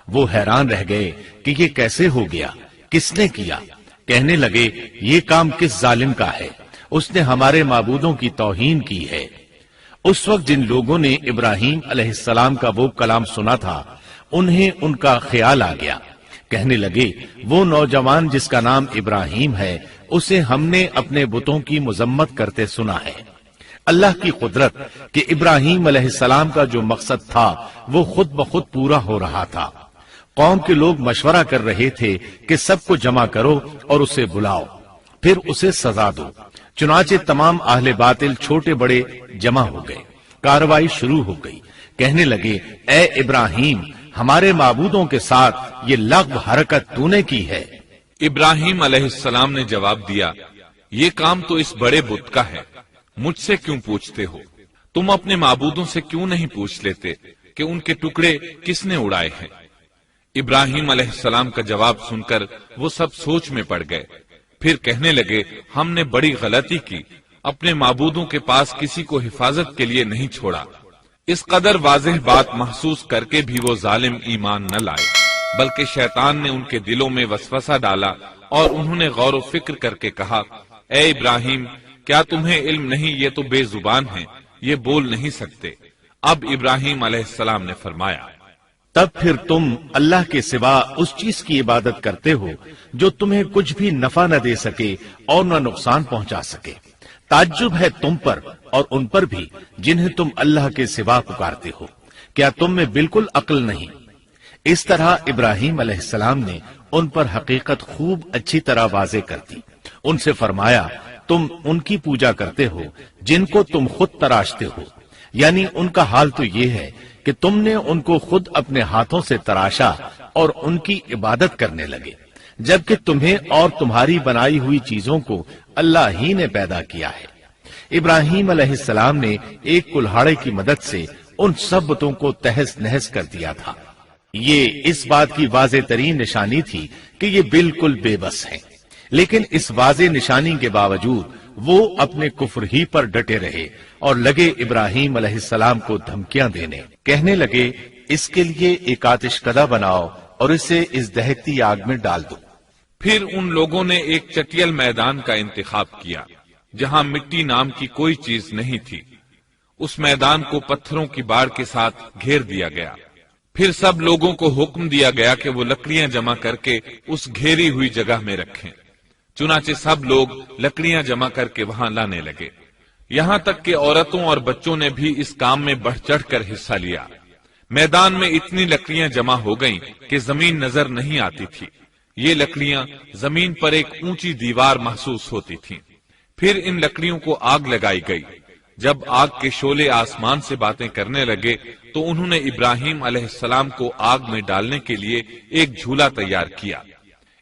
وہ حیران رہ گئے کہ یہ کیسے ہو گیا، کس نے کیا؟ کہنے لگے، یہ کام کس ظالم کا ہے؟ اس نے ہمارے معبودوں کی توہین کی ہے۔ اس وقت جن لوگوں نے ابراہیم علیہ السلام کا وہ کلام سنا تھا انہیں ان کا خیال آ گیا۔ کہنے لگے، وہ نوجوان جس کا نام ابراہیم ہے اسے ہم نے اپنے بتوں کی مذمت کرتے سنا ہے۔ اللہ کی قدرت کہ ابراہیم علیہ السلام کا جو مقصد تھا وہ خود بخود پورا ہو رہا تھا۔ قوم کے لوگ مشورہ کر رہے تھے کہ سب کو جمع کرو اور اسے بلاؤ، پھر اسے سزا دو۔ چنانچہ تمام اہل باطل چھوٹے بڑے جمع ہو گئے، کارروائی شروع ہو گئی۔ کہنے لگے، اے ابراہیم، ہمارے معبودوں کے ساتھ یہ لغو حرکت تو نے کی ہے۔ ابراہیم علیہ السلام نے جواب دیا، یہ کام تو اس بڑے بت کا ہے، مجھ سے کیوں پوچھتے ہو؟ تم اپنے معبودوں سے کیوں نہیں پوچھ لیتے کہ ان کے ٹکڑے کس نے اڑائے ہیں؟ ابراہیم علیہ السلام کا جواب سن کر وہ سب سوچ میں پڑ گئے، پھر کہنے لگے، ہم نے بڑی غلطی کی، اپنے معبودوں کے پاس کسی کو حفاظت کے لیے نہیں چھوڑا۔ اس قدر واضح بات محسوس کر کے بھی وہ ظالم ایمان نہ لائے، بلکہ شیطان نے ان کے دلوں میں وسوسہ ڈالا اور انہوں نے غور و فکر کر کے کہا، اے ابراہیم، کیا تمہیں علم نہیں، یہ تو بے زبان ہیں، یہ بول نہیں سکتے۔ اب ابراہیم علیہ السلام نے فرمایا، تب پھر تم اللہ کے سوا اس چیز کی عبادت کرتے ہو جو تمہیں کچھ بھی نفع نہ دے سکے اور نہ نقصان پہنچا سکے۔ تعجب ہے تم پر اور ان پر بھی جنہیں تم اللہ کے سوا پکارتے ہو، کیا تم میں بالکل عقل نہیں؟ اس طرح ابراہیم علیہ السلام نے ان پر حقیقت خوب اچھی طرح واضح کر دی۔ ان سے فرمایا، تم ان کی پوجا کرتے ہو جن کو تم خود تراشتے ہو، یعنی ان کا حال تو یہ ہے کہ تم نے ان کو خود اپنے ہاتھوں سے تراشا اور ان کی عبادت کرنے لگے، جبکہ تمہیں اور تمہاری بنائی ہوئی چیزوں کو اللہ ہی نے پیدا کیا ہے۔ ابراہیم علیہ السلام نے ایک کلہاڑے کی مدد سے ان سب بتوں کو تہس نہس کر دیا تھا۔ یہ اس بات کی واضح ترین نشانی تھی کہ یہ بالکل بے بس ہیں، لیکن اس واضح نشانی کے باوجود وہ اپنے کفر ہی پر ڈٹے رہے اور لگے ابراہیم علیہ السلام کو دھمکیاں دینے۔ کہنے لگے، اس کے لیے ایک آتش کدہ بناؤ اور اسے اس دہکتی آگ میں ڈال دو۔ پھر ان لوگوں نے ایک چٹیل میدان کا انتخاب کیا جہاں مٹی نام کی کوئی چیز نہیں تھی۔ اس میدان کو پتھروں کی باڑ کے ساتھ گھیر دیا گیا۔ پھر سب لوگوں کو حکم دیا گیا کہ وہ لکڑیاں جمع کر کے اس گھیری ہوئی جگہ میں رکھیں۔ چنانچہ سب لوگ لکڑیاں جمع کر کے وہاں لانے لگے، یہاں تک کہ عورتوں اور بچوں نے بھی اس کام میں بڑھ چڑھ کر حصہ لیا۔ میدان میں اتنی لکڑیاں جمع ہو گئیں کہ زمین نظر نہیں آتی تھی۔ یہ لکڑیاں زمین پر ایک اونچی دیوار محسوس ہوتی تھیں۔ پھر ان لکڑیوں کو آگ لگائی گئی۔ جب آگ کے شعلے آسمان سے باتیں کرنے لگے تو انہوں نے ابراہیم علیہ السلام کو آگ میں ڈالنے کے لیے ایک جھولا تیار کیا۔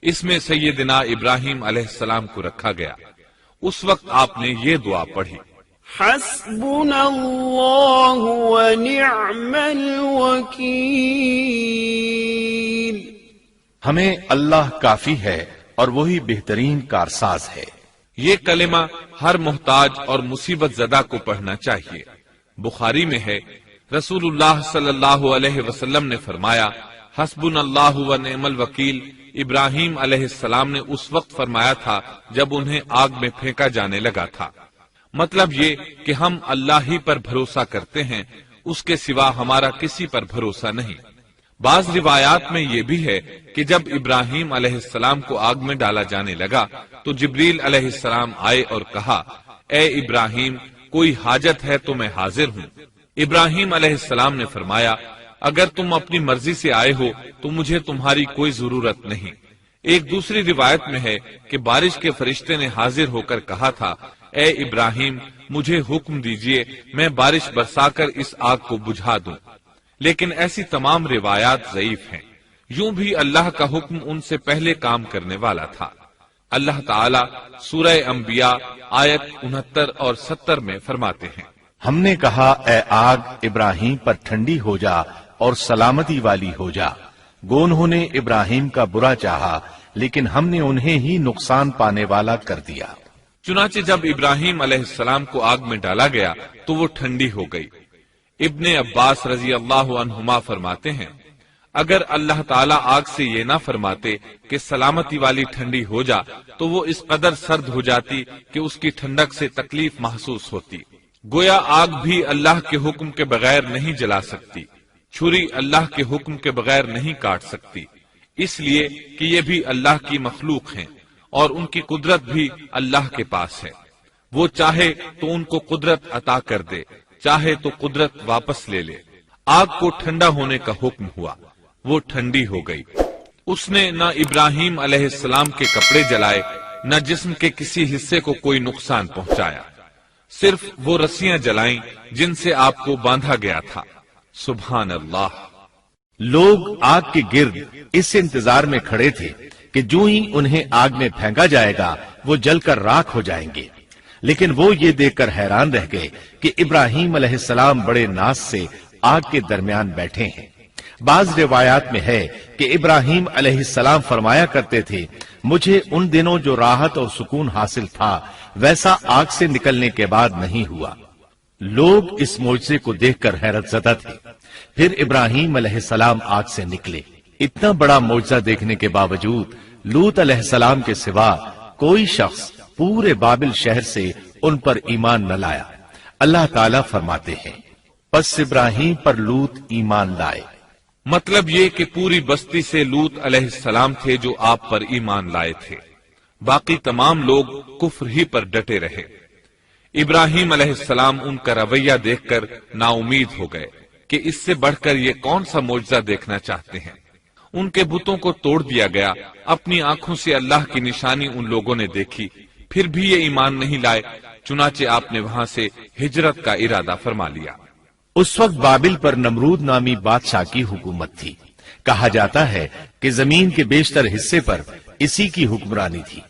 اس میں سیدنا ابراہیم علیہ السلام کو رکھا گیا۔ اس وقت آپ نے یہ دعا پڑھی، حسبنا اللہ ونعم الوکیل۔ ہمیں اللہ کافی ہے اور وہی بہترین کارساز ہے۔ یہ کلمہ ہر محتاج اور مصیبت زدہ کو پڑھنا چاہیے۔ بخاری میں ہے، رسول اللہ صلی اللہ علیہ وسلم نے فرمایا، حسبنا اللہ ونعم الوکیل ابراہیم علیہ السلام نے اس وقت فرمایا تھا جب انہیں آگ میں پھینکا جانے لگا تھا۔ مطلب یہ کہ ہم اللہ ہی پر بھروسہ کرتے ہیں، اس کے سوا ہمارا کسی پر بھروسہ نہیں۔ بعض روایات میں یہ بھی ہے کہ جب ابراہیم علیہ السلام کو آگ میں ڈالا جانے لگا تو جبریل علیہ السلام آئے اور کہا، اے ابراہیم، کوئی حاجت ہے تو میں حاضر ہوں۔ ابراہیم علیہ السلام نے فرمایا، اگر تم اپنی مرضی سے آئے ہو تو مجھے تمہاری کوئی ضرورت نہیں۔ ایک دوسری روایت میں ہے کہ بارش کے فرشتے نے حاضر ہو کر کہا تھا، اے ابراہیم، مجھے حکم دیجئے میں بارش برسا کر اس آگ کو بجھا دوں۔ لیکن ایسی تمام روایات ضعیف ہیں۔ یوں بھی اللہ کا حکم ان سے پہلے کام کرنے والا تھا۔ اللہ تعالی سورہ انبیاء آیت 69 اور 70 میں فرماتے ہیں، ہم نے کہا، اے آگ ابراہیم پر ٹھنڈی ہو جا اور سلامتی والی ہو جا۔ گو انہوں نے ابراہیم کا برا چاہا، لیکن ہم نے انہیں ہی نقصان پانے والا کر دیا۔ چنانچہ جب ابراہیم علیہ السلام کو آگ میں ڈالا گیا تو وہ ٹھنڈی ہو گئی۔ ابن عباس رضی اللہ عنہما فرماتے ہیں، اگر اللہ تعالیٰ آگ سے یہ نہ فرماتے کہ سلامتی والی ٹھنڈی ہو جا تو وہ اس قدر سرد ہو جاتی کہ اس کی ٹھنڈک سے تکلیف محسوس ہوتی۔ گویا آگ بھی اللہ کے حکم کے بغیر نہیں جلا سکتی، چھری اللہ کے حکم کے بغیر نہیں کاٹ سکتی، اس لیے کہ یہ بھی اللہ کی مخلوق ہیں اور ان کی قدرت بھی اللہ کے پاس ہے۔ وہ چاہے تو ان کو قدرت عطا کر دے، چاہے تو قدرت واپس لے لے۔ آگ کو ٹھنڈا ہونے کا حکم ہوا، وہ ٹھنڈی ہو گئی۔ اس نے نہ ابراہیم علیہ السلام کے کپڑے جلائے، نہ جسم کے کسی حصے کو کوئی نقصان پہنچایا، صرف وہ رسیاں جلائیں جن سے آپ کو باندھا گیا تھا۔ سبحان اللہ۔ لوگ آگ کے گرد اس انتظار میں کھڑے تھے کہ جو ہی انہیں آگ میں پھینکا جائے گا وہ جل کر راکھ ہو جائیں گے، لیکن وہ یہ دیکھ کر حیران رہ گئے کہ ابراہیم علیہ السلام بڑے ناز سے آگ کے درمیان بیٹھے ہیں۔ بعض روایات میں ہے کہ ابراہیم علیہ السلام فرمایا کرتے تھے، مجھے ان دنوں جو راحت اور سکون حاصل تھا ویسا آگ سے نکلنے کے بعد نہیں ہوا۔ لوگ اس معجزے کو دیکھ کر حیرت زدہ تھے۔ پھر ابراہیم علیہ السلام آگ سے نکلے۔ اتنا بڑا معجزہ دیکھنے کے باوجود لوط علیہ السلام کے سوا کوئی شخص پورے بابل شہر سے ان پر ایمان نہ لایا۔ اللہ تعالیٰ فرماتے ہیں، پس ابراہیم پر لوط ایمان لائے۔ مطلب یہ کہ پوری بستی سے لوط علیہ السلام تھے جو آپ پر ایمان لائے تھے، باقی تمام لوگ کفر ہی پر ڈٹے رہے۔ ابراہیم علیہ السلام ان کا رویہ دیکھ کر نا امید ہو گئے کہ اس سے بڑھ کر یہ کون سا معجزہ دیکھنا چاہتے ہیں۔ ان کے بتوں کو توڑ دیا گیا، اپنی آنکھوں سے اللہ کی نشانی ان لوگوں نے دیکھی، پھر بھی یہ ایمان نہیں لائے، چنانچہ آپ نے وہاں سے ہجرت کا ارادہ فرما لیا۔ اس وقت بابل پر نمرود نامی بادشاہ کی حکومت تھی۔ کہا جاتا ہے کہ زمین کے بیشتر حصے پر اسی کی حکمرانی تھی۔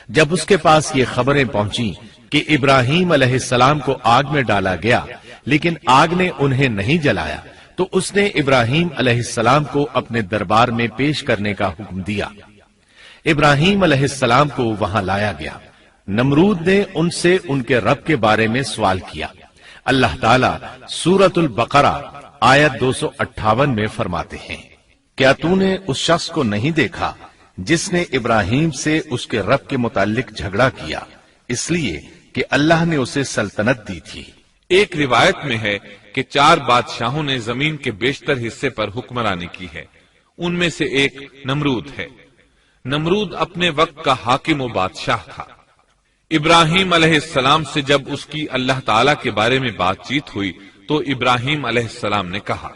جب اس کے پاس یہ خبریں پہنچیں کہ ابراہیم علیہ السلام کو آگ میں ڈالا گیا لیکن آگ نے انہیں نہیں جلایا، تو اس نے ابراہیم علیہ السلام کو اپنے دربار میں پیش کرنے کا حکم دیا۔ ابراہیم علیہ السلام کو وہاں لایا گیا۔ نمرود نے ان سے ان کے رب کے بارے میں سوال کیا۔ اللہ تعالیٰ سورۃ البقرہ آیت 258 میں فرماتے ہیں، کیا تو نے اس شخص کو نہیں دیکھا جس نے ابراہیم سے اس کے رب کے متعلق جھگڑا کیا، اس لیے کہ اللہ نے اسے سلطنت دی تھی۔ ایک روایت میں ہے کہ 4 بادشاہوں نے زمین کے بیشتر حصے پر حکمرانی کی ہے، ان میں سے ایک نمرود ہے۔ نمرود اپنے وقت کا حاکم و بادشاہ تھا۔ ابراہیم علیہ السلام سے جب اس کی اللہ تعالیٰ کے بارے میں بات چیت ہوئی تو ابراہیم علیہ السلام نے کہا،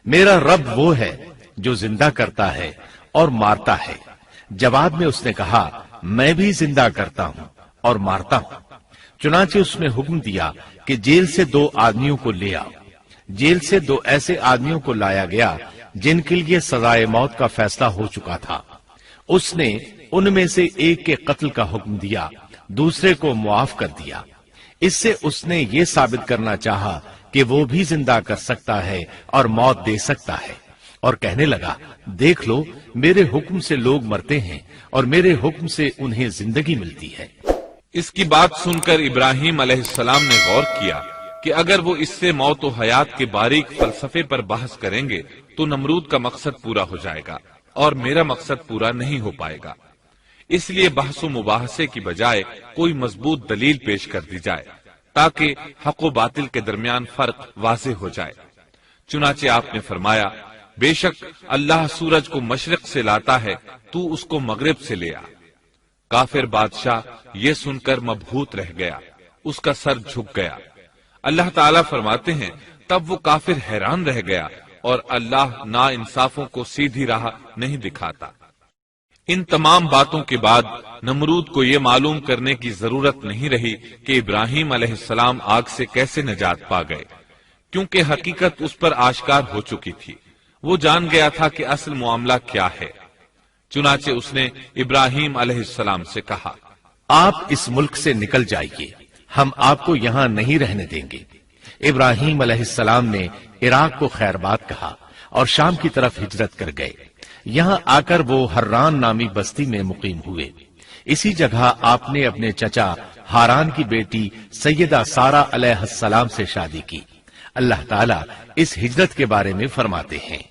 میرا رب وہ ہے جو زندہ کرتا ہے اور مارتا ہے۔ جواب میں اس نے کہا، میں بھی زندہ کرتا ہوں اور مارتا ہوں۔ چنانچہ اس نے حکم دیا کہ جیل سے 2 آدمیوں کو لے آؤ۔ جیل سے 2 ایسے آدمیوں کو لایا گیا جن کے لیے سزائے موت کا فیصلہ ہو چکا تھا۔ اس نے ان میں سے ایک کے قتل کا حکم دیا، دوسرے کو معاف کر دیا۔ اس سے اس نے یہ ثابت کرنا چاہا کہ وہ بھی زندہ کر سکتا ہے اور موت دے سکتا ہے، اور کہنے لگا، دیکھ لو میرے حکم سے لوگ مرتے ہیں اور میرے حکم سے انہیں زندگی ملتی ہے۔ اس کی بات سن کر ابراہیم علیہ السلام نے غور کیا کہ اگر وہ اس سے موت و حیات کے باریک فلسفے پر بحث کریں گے تو نمرود کا مقصد پورا ہو جائے گا اور میرا مقصد پورا نہیں ہو پائے گا۔ اس لیے بحث و مباحثے کی بجائے کوئی مضبوط دلیل پیش کر دی جائے تاکہ حق و باطل کے درمیان فرق واضح ہو جائے۔ چنانچہ آپ نے فرمایا، بے شک اللہ سورج کو مشرق سے لاتا ہے، تو اس کو مغرب سے لے آ۔ کافر بادشاہ یہ سن کر مبہوت رہ گیا، اس کا سر جھک گیا۔ اللہ تعالیٰ فرماتے ہیں تب وہ کافر حیران رہ گیا اور اللہ نا انصافوں کو سیدھی راہ نہیں دکھاتا۔ ان تمام باتوں کے بعد نمرود کو یہ معلوم کرنے کی ضرورت نہیں رہی کہ ابراہیم علیہ السلام آگ سے کیسے نجات پا گئے، کیونکہ حقیقت اس پر آشکار ہو چکی تھی۔ وہ جان گیا تھا کہ اصل معاملہ کیا ہے۔ چنانچہ اس نے ابراہیم علیہ السلام سے کہا، آپ اس ملک سے نکل جائیے، ہم آپ کو یہاں نہیں رہنے دیں گے۔ ابراہیم علیہ السلام نے عراق کو خیر بات کہا اور شام کی طرف ہجرت کر گئے۔ یہاں آ کر وہ حران نامی بستی میں مقیم ہوئے۔ اسی جگہ آپ نے اپنے چچا ہاران کی بیٹی سیدہ سارہ علیہ السلام سے شادی کی۔ اللہ تعالیٰ اس ہجرت کے بارے میں فرماتے ہیں،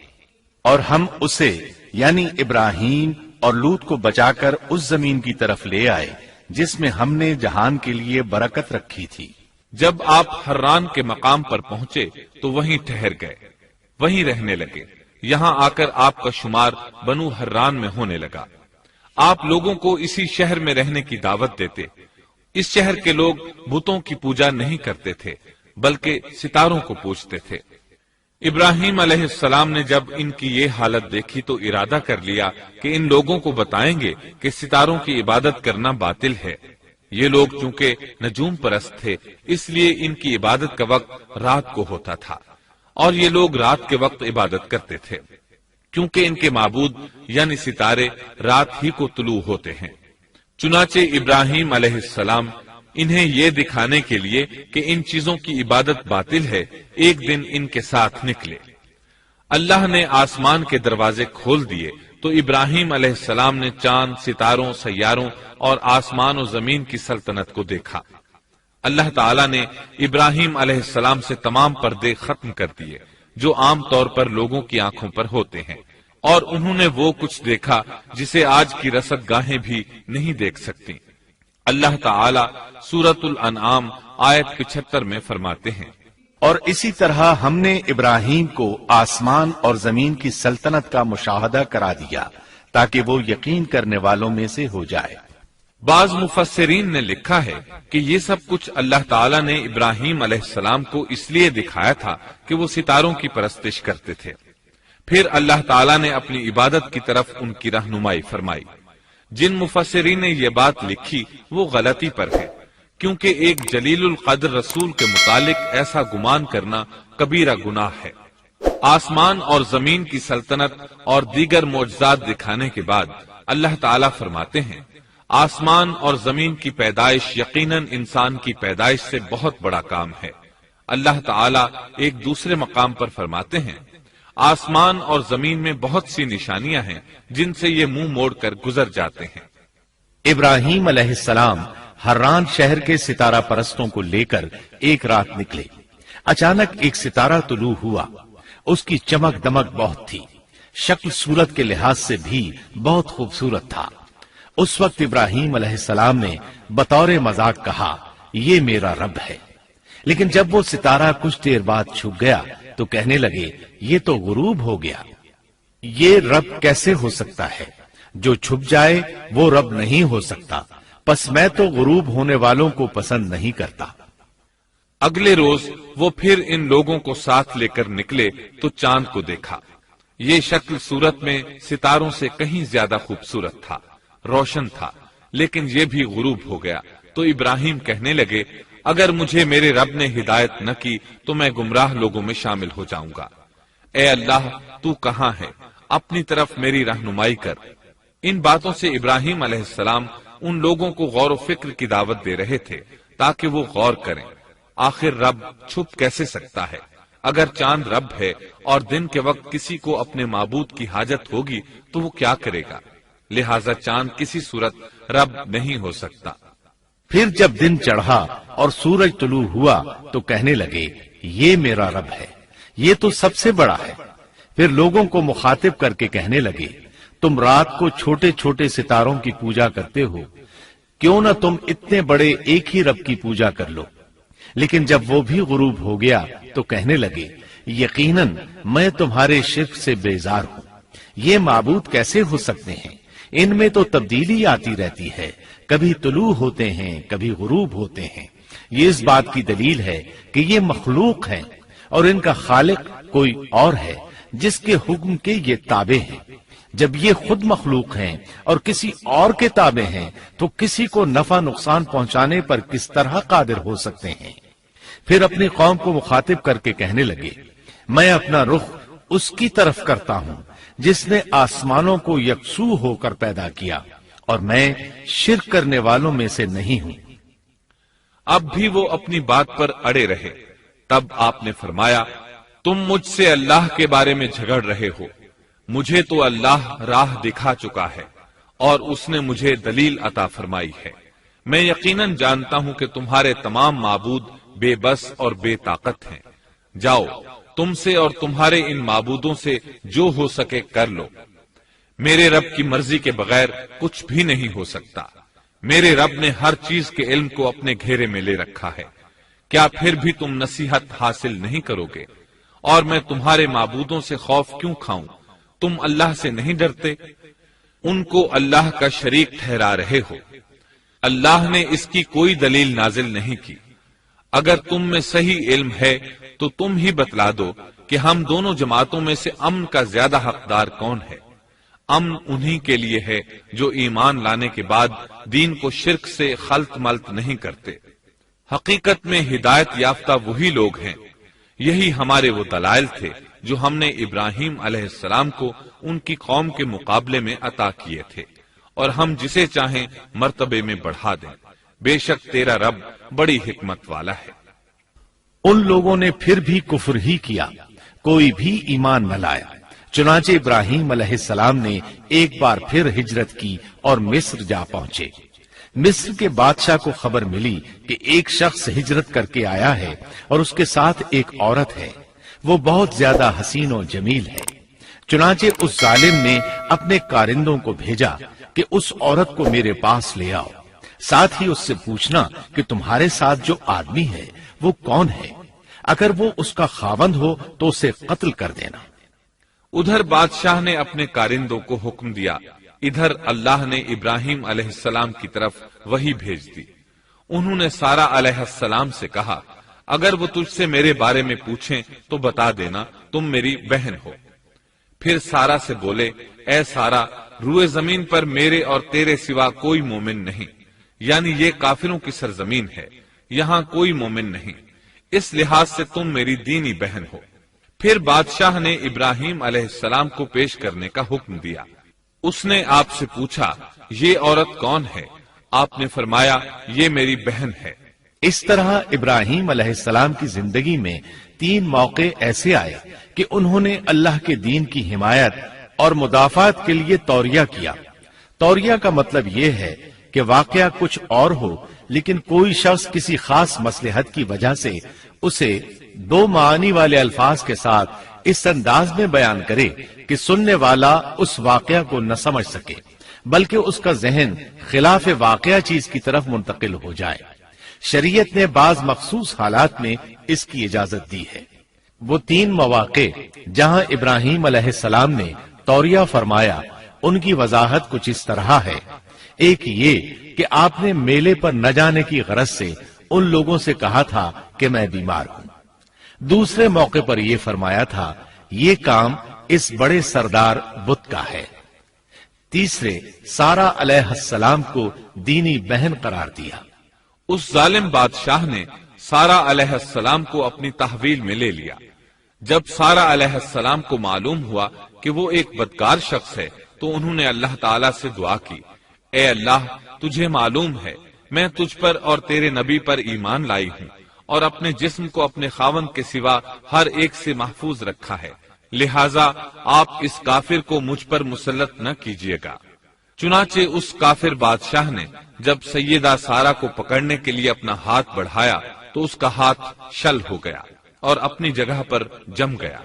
اور ہم اسے یعنی ابراہیم اور لوط کو بچا کر اس زمین کی طرف لے آئے جس میں ہم نے جہان کے لیے برکت رکھی تھی۔ جب آپ حران کے مقام پر پہنچے تو وہیں ٹھہر گئے، وہیں رہنے لگے۔ یہاں آ کر آپ کا شمار بنو حران میں ہونے لگا۔ آپ لوگوں کو اسی شہر میں رہنے کی دعوت دیتے۔ اس شہر کے لوگ بتوں کی پوجا نہیں کرتے تھے بلکہ ستاروں کو پوجتے تھے۔ ابراہیم علیہ السلام نے جب ان کی یہ حالت دیکھی تو ارادہ کر لیا کہ ان لوگوں کو بتائیں گے کہ ستاروں کی عبادت کرنا باطل ہے۔ یہ لوگ چونکہ نجوم پرست تھے اس لیے ان کی عبادت کا وقت رات کو ہوتا تھا، اور یہ لوگ رات کے وقت عبادت کرتے تھے، کیونکہ ان کے معبود یعنی ستارے رات ہی کو طلوع ہوتے ہیں۔ چنانچہ ابراہیم علیہ السلام انہیں یہ دکھانے کے لیے کہ ان چیزوں کی عبادت باطل ہے، ایک دن ان کے ساتھ نکلے۔ اللہ نے آسمان کے دروازے کھول دیے تو ابراہیم علیہ السلام نے چاند، ستاروں، سیاروں اور آسمان و زمین کی سلطنت کو دیکھا۔ اللہ تعالیٰ نے ابراہیم علیہ السلام سے تمام پردے ختم کر دیے جو عام طور پر لوگوں کی آنکھوں پر ہوتے ہیں، اور انہوں نے وہ کچھ دیکھا جسے آج کی رصد گاہیں بھی نہیں دیکھ سکتی۔ اللہ تعالیٰ سورۃ الانعام آیت 75 میں فرماتے ہیں، اور اسی طرح ہم نے ابراہیم کو آسمان اور زمین کی سلطنت کا مشاہدہ کرا دیا تاکہ وہ یقین کرنے والوں میں سے ہو جائے۔ بعض مفسرین نے لکھا ہے کہ یہ سب کچھ اللہ تعالیٰ نے ابراہیم علیہ السلام کو اس لیے دکھایا تھا کہ وہ ستاروں کی پرستش کرتے تھے۔ پھر اللہ تعالیٰ نے اپنی عبادت کی طرف ان کی رہنمائی فرمائی۔ جن مفسرین نے یہ بات لکھی وہ غلطی پر ہے، کیونکہ ایک جلیل القدر رسول کے متعلق ایسا گمان کرنا کبیرہ گناہ ہے۔ آسمان اور زمین کی سلطنت اور دیگر معجزات دکھانے کے بعد اللہ تعالیٰ فرماتے ہیں، آسمان اور زمین کی پیدائش یقیناً انسان کی پیدائش سے بہت بڑا کام ہے۔ اللہ تعالیٰ ایک دوسرے مقام پر فرماتے ہیں، آسمان اور زمین میں بہت سی نشانیاں ہیں جن سے یہ منہ موڑ کر گزر جاتے ہیں۔ ابراہیم علیہ السلام حران شہر کے ستارہ پرستوں کو لے کر ایک رات نکلے۔ اچانک ایک ستارہ طلوع ہوا، اس کی چمک دمک بہت تھی، شکل صورت کے لحاظ سے بھی بہت خوبصورت تھا۔ اس وقت ابراہیم علیہ السلام نے بطور مذاق کہا، یہ میرا رب ہے۔ لیکن جب وہ ستارہ کچھ دیر بعد چھپ گیا تو کہنے لگے، یہ تو غروب ہو گیا۔ یہ رب کیسے ہو سکتا ہے؟ جو چھپ جائے وہ رب نہیں ہو سکتا، پس میں تو غروب ہونے والوں کو پسند نہیں کرتا۔ اگلے روز وہ پھر ان لوگوں کو ساتھ لے کر نکلے تو چاند کو دیکھا۔ یہ شکل صورت میں ستاروں سے کہیں زیادہ خوبصورت تھا، روشن تھا، لیکن یہ بھی غروب ہو گیا تو ابراہیم کہنے لگے، اگر مجھے میرے رب نے ہدایت نہ کی تو میں گمراہ لوگوں میں شامل ہو جاؤں گا۔ اے اللہ، تو کہاں ہے؟ اپنی طرف میری رہنمائی کر۔ ان باتوں سے ابراہیم علیہ السلام ان لوگوں کو غور و فکر کی دعوت دے رہے تھے تاکہ وہ غور کریں، آخر رب چھپ کیسے سکتا ہے؟ اگر چاند رب ہے اور دن کے وقت کسی کو اپنے معبود کی حاجت ہوگی تو وہ کیا کرے گا؟ لہذا چاند کسی صورت رب نہیں ہو سکتا۔ پھر جب دن چڑھا اور سورج طلوع ہوا تو کہنے لگے، یہ میرا رب ہے، یہ تو سب سے بڑا ہے۔ پھر لوگوں کو مخاطب کر کے کہنے لگے، تم رات کو چھوٹے چھوٹے ستاروں کی پوجا کرتے ہو، کیوں نہ تم اتنے بڑے ایک ہی رب کی پوجا کر لو۔ لیکن جب وہ بھی غروب ہو گیا تو کہنے لگے یقیناً میں تمہارے شرک سے بیزار ہوں، یہ معبود کیسے ہو سکتے ہیں؟ ان میں تو تبدیلی آتی رہتی ہے، کبھی طلوع ہوتے ہیں کبھی غروب ہوتے ہیں۔ یہ اس بات کی دلیل ہے کہ یہ مخلوق ہیں اور ان کا خالق کوئی اور ہے جس کے حکم کے یہ تابع ہیں۔ جب یہ خود مخلوق ہیں اور کسی اور کے تابع ہیں تو کسی کو نفع نقصان پہنچانے پر کس طرح قادر ہو سکتے ہیں؟ پھر اپنی قوم کو مخاطب کر کے کہنے لگے میں اپنا رخ اس کی طرف کرتا ہوں جس نے آسمانوں کو یکسو ہو کر پیدا کیا، اور میں شرک کرنے والوں میں سے نہیں ہوں۔ اب بھی وہ اپنی بات پر اڑے رہے۔ تب آپ نے فرمایا تم مجھ سے اللہ کے بارے میں جھگڑ رہے ہو، مجھے تو اللہ راہ دکھا چکا ہے اور اس نے مجھے دلیل عطا فرمائی ہے۔ میں یقیناً جانتا ہوں کہ تمہارے تمام معبود بے بس اور بے طاقت ہیں۔ جاؤ تم سے اور تمہارے ان معبودوں سے جو ہو سکے کر لو، میرے رب کی مرضی کے بغیر کچھ بھی نہیں ہو سکتا۔ میرے رب نے ہر چیز کے علم کو اپنے گھیرے میں لے رکھا ہے، کیا پھر بھی تم نصیحت حاصل نہیں کرو گے؟ اور میں تمہارے معبودوں سے خوف کیوں کھاؤں؟ تم اللہ سے نہیں ڈرتے؟ ان کو اللہ کا شریک ٹھہرا رہے ہو۔ اللہ نے اس کی کوئی دلیل نازل نہیں کی۔ اگر تم میں صحیح علم ہے تو تم ہی بتلا دو کہ ہم دونوں جماعتوں میں سے امن کا زیادہ حقدار کون ہے۔ امن انہی کے لیے ہے جو ایمان لانے کے بعد دین کو شرک سے خلط ملط نہیں کرتے۔ حقیقت میں ہدایت یافتہ وہی لوگ ہیں۔ یہی ہمارے وہ دلائل تھے جو ہم نے ابراہیم علیہ السلام کو ان کی قوم کے مقابلے میں عطا کیے تھے، اور ہم جسے چاہیں مرتبے میں بڑھا دیں۔ بے شک تیرا رب بڑی حکمت والا ہے۔ ان لوگوں نے پھر بھی کفر ہی کیا، کوئی بھی ایمان نہ لایا۔ چنانچہ ابراہیم علیہ السلام نے ایک بار پھر ہجرت کی اور مصر جا پہنچے۔ مصر کے بادشاہ کو خبر ملی کہ ایک شخص ہجرت کر کے آیا ہے اور اس کے ساتھ ایک عورت ہے، وہ بہت زیادہ حسین و جمیل ہے۔ چنانچہ اس ظالم نے اپنے کارندوں کو بھیجا کہ اس عورت کو میرے پاس لے آؤ، ساتھ ہی اس سے پوچھنا کہ تمہارے ساتھ جو آدمی ہے وہ کون ہے، اگر وہ اس کا خاوند ہو تو اسے قتل کر دینا۔ ادھر بادشاہ نے اپنے کارندوں کو حکم دیا، ادھر اللہ نے ابراہیم علیہ السلام کی طرف وحی بھیج دی۔ انہوں نے سارا علیہ السلام سے کہا اگر وہ تجھ سے میرے بارے میں پوچھیں تو بتا دینا تم میری بہن ہو۔ پھر سارا سے بولے اے سارا، روئے زمین پر میرے اور تیرے سوا کوئی مومن نہیں، یعنی یہ کافروں کی سرزمین ہے، یہاں کوئی مومن نہیں، اس لحاظ سے تم میری دینی بہن ہو۔ پھر بادشاہ نے ابراہیم علیہ السلام کو پیش کرنے کا حکم دیا۔ اس نے آپ سے پوچھا یہ عورت کون ہے؟ آپ نے فرمایا یہ میری بہن ہے۔ اس طرح ابراہیم علیہ السلام کی زندگی میں 3 موقع ایسے آئے کہ انہوں نے اللہ کے دین کی حمایت اور مدافعت کے لیے توریہ کیا۔ توریہ کا مطلب یہ ہے کہ واقعہ کچھ اور ہو لیکن کوئی شخص کسی خاص مصلحت کی وجہ سے اسے 2 معانی والے الفاظ کے ساتھ اس انداز میں بیان کرے کہ سننے والا اس واقعہ کو نہ سمجھ سکے بلکہ اس کا ذہن خلاف واقعہ چیز کی طرف منتقل ہو جائے۔ شریعت نے بعض مخصوص حالات میں اس کی اجازت دی ہے۔ وہ 3 مواقع جہاں ابراہیم علیہ السلام نے توریہ فرمایا ان کی وضاحت کچھ اس طرح ہے۔ ایک یہ کہ آپ نے میلے پر نہ جانے کی غرض سے ان لوگوں سے کہا تھا کہ میں بیمار ہوں۔ دوسرے موقع پر یہ فرمایا تھا یہ کام اس بڑے سردار بت کا ہے۔ تیسرے سارا علیہ السلام کو دینی بہن قرار دیا۔ اس ظالم بادشاہ نے سارا علیہ السلام کو اپنی تحویل میں لے لیا۔ جب سارا علیہ السلام کو معلوم ہوا کہ وہ ایک بدکار شخص ہے تو انہوں نے اللہ تعالیٰ سے دعا کی، اے اللہ تجھے معلوم ہے میں تجھ پر اور تیرے نبی پر ایمان لائی ہوں اور اپنے جسم کو اپنے خاوند کے سوا ہر ایک سے محفوظ رکھا ہے، لہٰذا آپ اس کافر کو مجھ پر مسلط نہ کیجیے گا۔ چنانچہ اس کافر بادشاہ نے جب سیدہ سارا کو پکڑنے کے لیے اپنا ہاتھ بڑھایا تو اس کا ہاتھ شل ہو گیا اور اپنی جگہ پر جم گیا۔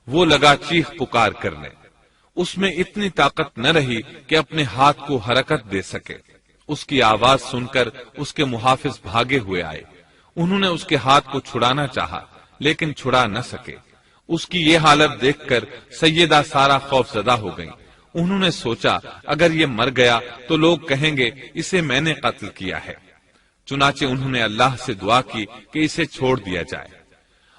وہ لگا چیخ پکار کرنے، اس میں اتنی طاقت نہ رہی کہ اپنے ہاتھ کو حرکت دے سکے۔ اس کی آواز سن کر اس کے محافظ بھاگے ہوئے آئے، انہوں نے اس کے ہاتھ کو چھڑانا چاہا لیکن چھڑا نہ سکے۔ اس کی یہ حالت دیکھ کر سیدہ سارہ خوف زدہ ہو گئیں۔ انہوں نے سوچا اگر یہ مر گیا تو لوگ کہیں گے اسے میں نے قتل کیا ہے۔ چنانچہ انہوں نے اللہ سے دعا کی کہ اسے چھوڑ دیا جائے۔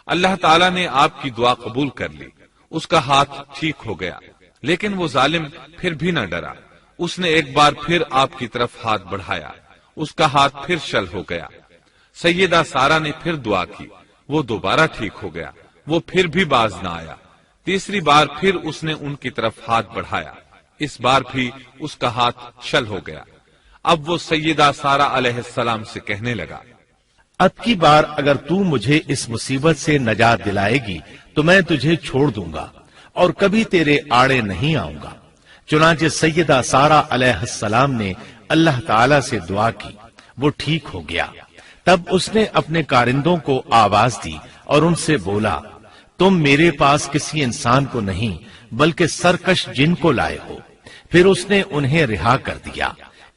اللہ تعالیٰ نے آپ کی دعا قبول کر لی، اس کا ہاتھ ٹھیک ہو گیا، لیکن وہ ظالم پھر بھی نہ ڈرا۔ اس نے ایک بار پھر آپ کی طرف ہاتھ بڑھایا، اس کا ہاتھ پھر شل ہو گیا۔ سیدہ سارہ نے پھر دعا کی، وہ دوبارہ ٹھیک ہو گیا، وہ پھر بھی باز نہ آیا۔ تیسری بار پھر اس نے ان کی طرف ہاتھ بڑھایا، اس بار بھی اس کا ہاتھ شل ہو گیا۔ اب وہ سیدہ سارہ علیہ السلام سے کہنے لگا، اب کی بار اگر تو مجھے اس مصیبت سے نجات دلائے گی تو میں تجھے چھوڑ دوں گا اور کبھی تیرے آڑے نہیں آؤں گا۔ چنانچہ سیدہ سارہ علیہ السلام نے اللہ تعالی سے دعا کی، وہ ٹھیک ہو گیا۔ تب اس نے اپنے کارندوں کو آواز دی اور ان سے بولا، تم میرے پاس کسی انسان کو نہیں بلکہ سرکش جن کو لائے ہو۔ پھر اس نے انہیں رہا کر دیا،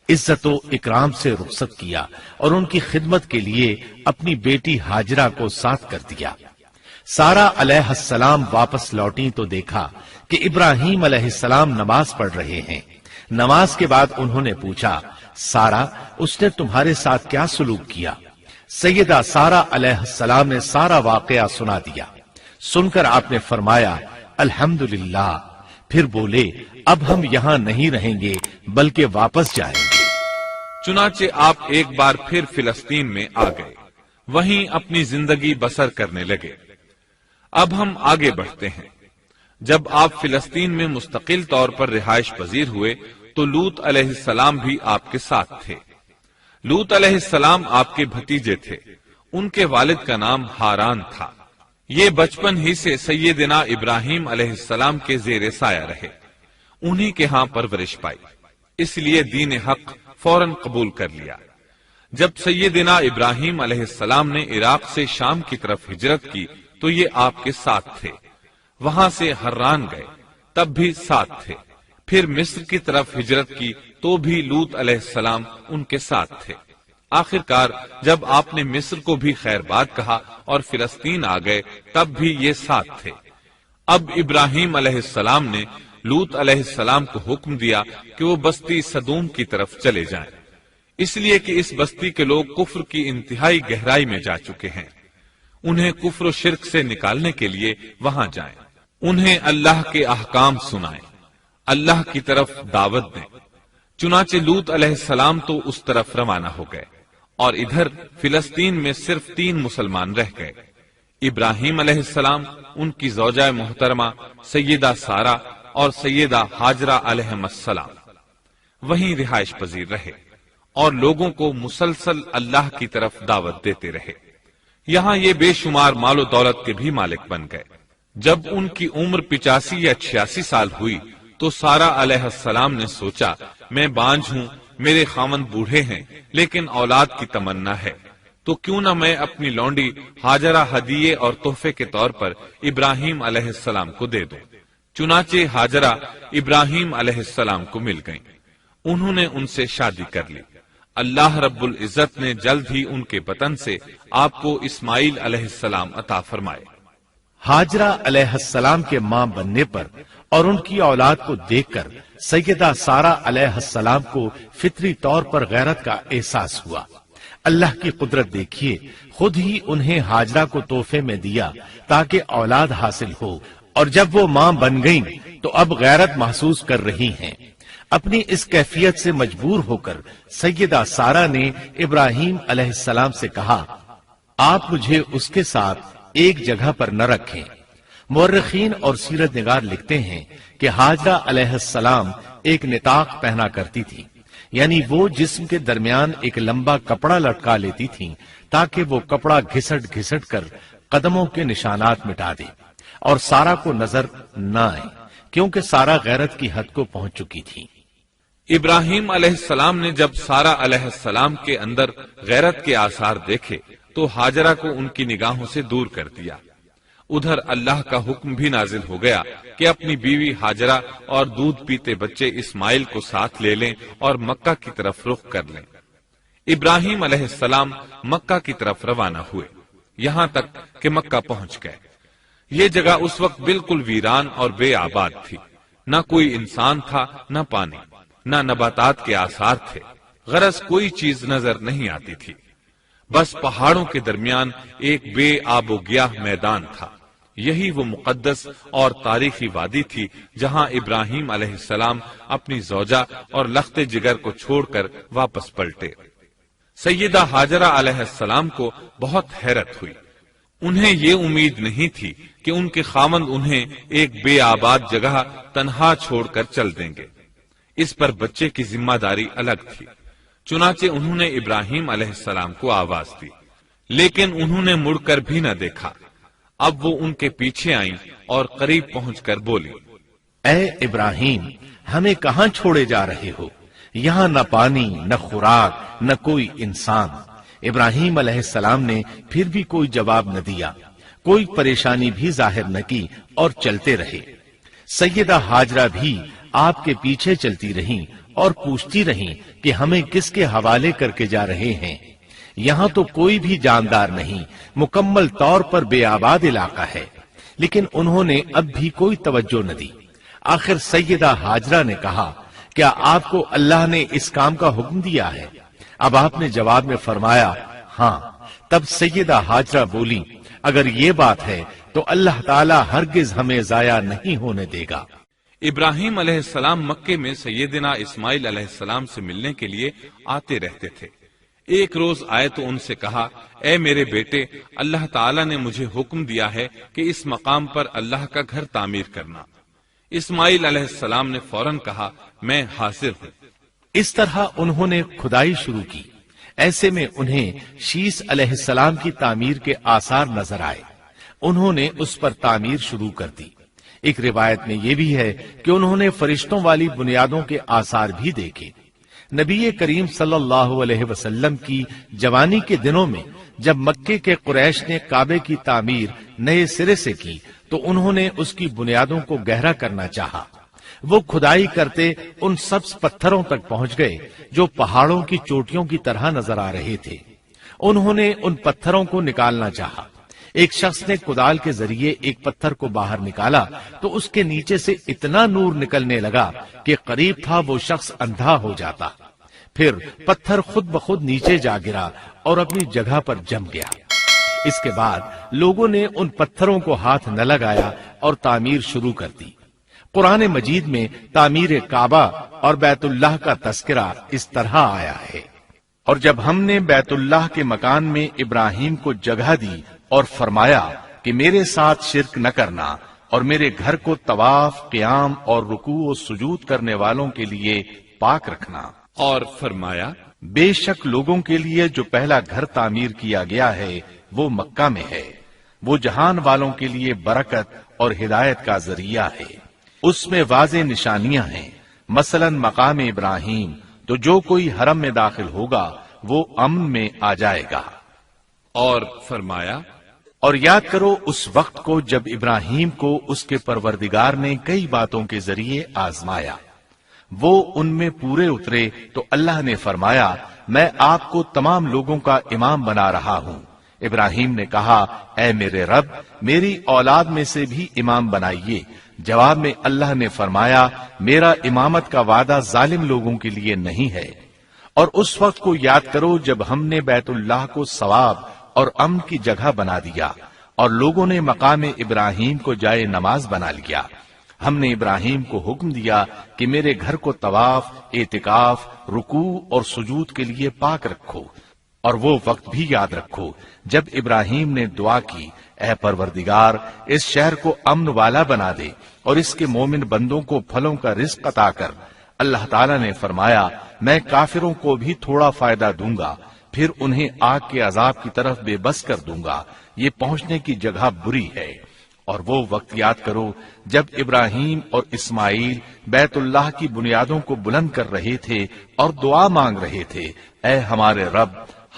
عزت و اکرام سے رخصت کیا اور ان کی خدمت کے لیے اپنی بیٹی ہاجرہ کو ساتھ کر دیا۔ سارہ علیہ السلام واپس لوٹی تو دیکھا کہ ابراہیم علیہ السلام نماز پڑھ رہے ہیں۔ نماز کے بعد انہوں نے پوچھا، سارہ اس نے تمہارے ساتھ کیا سلوک کیا؟ سیدہ سارہ علیہ السلام نے سارا واقعہ سنا دیا۔ سن کر آپ نے فرمایا، الحمدللہ۔ پھر بولے، اب ہم یہاں نہیں رہیں گے بلکہ واپس جائیں گے۔ چنانچہ آپ ایک بار پھر فلسطین میں آ گئے، وہیں اپنی زندگی بسر کرنے لگے۔ اب ہم آگے بڑھتے ہیں۔ جب آپ فلسطین میں مستقل طور پر رہائش پذیر ہوئے تو لوط علیہ السلام بھی آپ کے ساتھ تھے۔ لوط علیہ السلام آپ کے بھتیجے تھے، ان کے والد کا نام ہاران تھا۔ یہ بچپن ہی سے سیدنا ابراہیم علیہ السلام کے زیر سایہ رہے، انہی کے ہاں پرورش پائی، اس لیے دین حق فوراً قبول کر لیا۔ جب سیدنا ابراہیم علیہ السلام نے عراق سے شام کی طرف ہجرت کی تو یہ آپ کے ساتھ تھے، وہاں سے حران گئے تب بھی ساتھ تھے، پھر مصر کی طرف ہجرت کی تو بھی لوط علیہ السلام ان کے ساتھ تھے۔ آخرکار جب آپ نے مصر کو بھی خیر باد کہا اور فلسطین آ گئے تب بھی یہ ساتھ تھے۔ اب ابراہیم علیہ السلام نے لوط علیہ السلام کو حکم دیا کہ وہ بستی سدوم کی طرف چلے جائیں، اس لیے کہ اس بستی کے لوگ کفر کی انتہائی گہرائی میں جا چکے ہیں، انہیں کفر و شرک سے نکالنے کے لیے وہاں جائیں، انہیں اللہ کے احکام سنائیں، اللہ کی طرف دعوت دیں۔ چنانچہ لوط علیہ السلام تو اس طرف روانہ ہو گئے اور ادھر فلسطین میں صرف 3 مسلمان رہ گئے، ابراہیم علیہ السلام، ان کی زوجہ محترمہ سیدہ سارہ اور سیدہ ہاجرہ علیہ السلام وہیں رہائش پذیر رہے اور لوگوں کو مسلسل اللہ کی طرف دعوت دیتے رہے۔ یہاں یہ بے شمار مال و دولت کے بھی مالک بن گئے۔ جب ان کی عمر 85 یا 86 سال ہوئی تو سارہ علیہ السلام نے سوچا، میں بانجھ ہوں، میرے خاوند بوڑھے ہیں لیکن اولاد کی تمنا ہے، تو کیوں نہ میں اپنی لونڈی ہاجرہ ہدیے اور تحفے کے طور پر ابراہیم علیہ السلام کو دے دوں۔ چنانچہ ہاجرہ ابراہیم علیہ السلام کو مل گئیں، انہوں نے ان سے شادی کر لی۔ اللہ رب العزت نے جلد ہی ان کے بطن سے آپ کو اسماعیل علیہ السلام عطا فرمائے۔ ہاجرہ علیہ السلام کے ماں بننے پر اور ان کی اولاد کو دیکھ کر سیدہ سارہ علیہ السلام کو فطری طور پر غیرت کا احساس ہوا۔ اللہ کی قدرت دیکھیے، خود ہی انہیں ہاجرہ کو تحفے میں دیا تاکہ اولاد حاصل ہو، اور جب وہ ماں بن گئیں تو اب غیرت محسوس کر رہی ہیں۔ اپنی اس کیفیت سے مجبور ہو کر سیدہ سارہ نے ابراہیم علیہ السلام سے کہا، آپ مجھے اس کے ساتھ ایک جگہ پر نہ رکھیں۔ مورخین اور سیرت نگار لکھتے ہیں کہ ہاجرہ علیہ السلام ایک نطاق پہنا کرتی تھی، یعنی وہ جسم کے درمیان ایک لمبا کپڑا لٹکا لیتی تھیں تاکہ وہ کپڑا گھسٹ گھسٹ کر قدموں کے نشانات مٹا دے اور سارہ کو نظر نہ آئے، کیونکہ سارہ غیرت کی حد کو پہنچ چکی تھی۔ ابراہیم علیہ السلام نے جب سارہ علیہ السلام کے اندر غیرت کے آثار دیکھے تو ہاجرہ کو ان کی نگاہوں سے دور کر دیا۔ ادھر اللہ کا حکم بھی نازل ہو گیا کہ اپنی بیوی ہاجرہ اور دودھ پیتے بچے اسماعیل کو ساتھ لے لیں اور مکہ کی طرف رخ کر لیں۔ ابراہیم علیہ السلام مکہ کی طرف روانہ ہوئے، یہاں تک کہ مکہ پہنچ گئے۔ یہ جگہ اس وقت بالکل ویران اور بے آباد تھی، نہ کوئی انسان تھا، نہ پانی، نہ نباتات کے آثار تھے، غرض کوئی چیز نظر نہیں آتی تھی، بس پہاڑوں کے درمیان ایک بے آب و گیاہ میدان تھا۔ یہی وہ مقدس اور تاریخی وادی تھی جہاں ابراہیم علیہ السلام اپنی زوجہ اور لخت جگر کو چھوڑ کر واپس پلٹے۔ سیدہ ہاجرہ علیہ السلام کو بہت حیرت ہوئی، انہیں یہ امید نہیں تھی کہ ان کے خاوند انہیں ایک بے آباد جگہ تنہا چھوڑ کر چل دیں گے، اس پر بچے کی ذمہ داری الگ تھی۔ چنانچہ انہوں نے ابراہیم علیہ السلام کو آواز دی، لیکن انہوں نے مڑ کر بھی نہ دیکھا۔ اب وہ ان کے پیچھے آئیں اور قریب پہنچ کر بولی، اے ابراہیم، ہمیں کہاں چھوڑے جا رہے ہو؟ یہاں نہ پانی، نہ خوراک، نہ کوئی انسان۔ ابراہیم علیہ السلام نے پھر بھی کوئی جواب نہ دیا، کوئی پریشانی بھی ظاہر نہ کی اور چلتے رہے۔ سیدہ ہاجرہ بھی آپ کے پیچھے چلتی رہیں اور پوچھتی رہیں کہ ہمیں کس کے حوالے کر کے جا رہے ہیں؟ یہاں تو کوئی بھی جاندار نہیں، مکمل طور پر بے آباد علاقہ ہے۔ لیکن انہوں نے اب بھی کوئی توجہ نہ دی۔ آخر سیدہ ہاجرہ نے کہا، کیا آپ کو اللہ نے اس کام کا حکم دیا ہے؟ اب آپ نے جواب میں فرمایا، ہاں۔ تب سیدہ ہاجرہ بولی، اگر یہ بات ہے تو اللہ تعالی ہرگز ہمیں ضائع نہیں ہونے دے گا۔ ابراہیم علیہ السلام مکے میں سیدنا اسماعیل علیہ السلام سے ملنے کے لیے آتے رہتے تھے۔ ایک روز آئے تو ان سے کہا، اے میرے بیٹے، اللہ تعالیٰ نے مجھے حکم دیا ہے کہ اس مقام پر اللہ کا گھر تعمیر کرنا۔ اسماعیل علیہ السلام نے فوراً کہا، میں حاضر ہوں۔ اس طرح انہوں نے کھدائی شروع کی۔ ایسے میں انہیں شیس علیہ السلام کی تعمیر کے آثار نظر آئے، انہوں نے اس پر تعمیر شروع کر دی۔ ایک روایت میں یہ بھی ہے کہ انہوں نے فرشتوں والی بنیادوں کے آثار بھی دیکھے۔ نبی کریم صلی اللہ علیہ وسلم کی جوانی کے دنوں میں جب مکے کے قریش نے کعبے کی تعمیر نئے سرے سے کی تو انہوں نے اس کی بنیادوں کو گہرا کرنا چاہا۔ وہ کھدائی کرتے ان سبز پتھروں تک پہنچ گئے جو پہاڑوں کی چوٹیوں کی طرح نظر آ رہے تھے۔ انہوں نے ان پتھروں کو نکالنا چاہا۔ ایک شخص نے کدال کے ذریعے ایک پتھر کو باہر نکالا تو اس کے نیچے سے اتنا نور نکلنے لگا کہ قریب تھا وہ شخص اندھا ہو جاتا۔ پھر پتھر خود بخود نیچے جا گرا اور اپنی جگہ پر جم گیا۔ اس کے بعد لوگوں نے ان پتھروں کو ہاتھ نہ لگایا اور تعمیر شروع کر دی۔ قرآن مجید میں تعمیر کعبہ اور بیت اللہ کا تذکرہ اس طرح آیا ہے، اور جب ہم نے بیت اللہ کے مکان میں ابراہیم کو جگہ دی اور فرمایا کہ میرے ساتھ شرک نہ کرنا اور میرے گھر کو طواف، قیام اور رکوع و سجود کرنے والوں کے لیے پاک رکھنا، اور فرمایا، بے شک لوگوں کے لیے جو پہلا گھر تعمیر کیا گیا ہے وہ مکہ میں ہے، وہ جہان والوں کے لیے برکت اور ہدایت کا ذریعہ ہے، اس میں واضح نشانیاں ہیں، مثلا مقام ابراہیم، تو جو کوئی حرم میں داخل ہوگا وہ امن میں آ جائے گا۔ اور فرمایا، اور یاد کرو اس وقت کو جب ابراہیم کو اس کے پروردگار نے کئی باتوں کے ذریعے آزمایا، وہ ان میں پورے اترے تو اللہ نے فرمایا، میں آپ کو تمام لوگوں کا امام بنا رہا ہوں۔ ابراہیم نے کہا، اے میرے رب، میری اولاد میں سے بھی امام بنائیے۔ جواب میں اللہ نے فرمایا، میرا امامت کا وعدہ ظالم لوگوں کے لیے نہیں ہے۔ اور اس وقت کو یاد کرو جب ہم نے بیت اللہ کو ثواب اور امن کی جگہ بنا دیا اور لوگوں نے مقام ابراہیم کو جائے نماز بنا لیا۔ ہم نے ابراہیم کو حکم دیا کہ میرے گھر کو طواف، اعتکاف، رکوع اور سجود کے لیے پاک رکھو، اور وہ وقت بھی یاد رکھو جب ابراہیم نے دعا کی، اے پروردگار، اس شہر کو امن والا بنا دے اور اس کے مومن بندوں کو پھلوں کا رزق عطا کر۔ اللہ تعالیٰ نے فرمایا، میں کافروں کو بھی تھوڑا فائدہ دوں گا، پھر انہیں آگ کے عذاب کی طرف بے بس کر دوں گا، یہ پہنچنے کی جگہ بری ہے۔ اور وہ وقت یاد کرو جب ابراہیم اور اسماعیل بیت اللہ کی بنیادوں کو بلند کر رہے تھے اور دعا مانگ رہے تھے، اے ہمارے رب،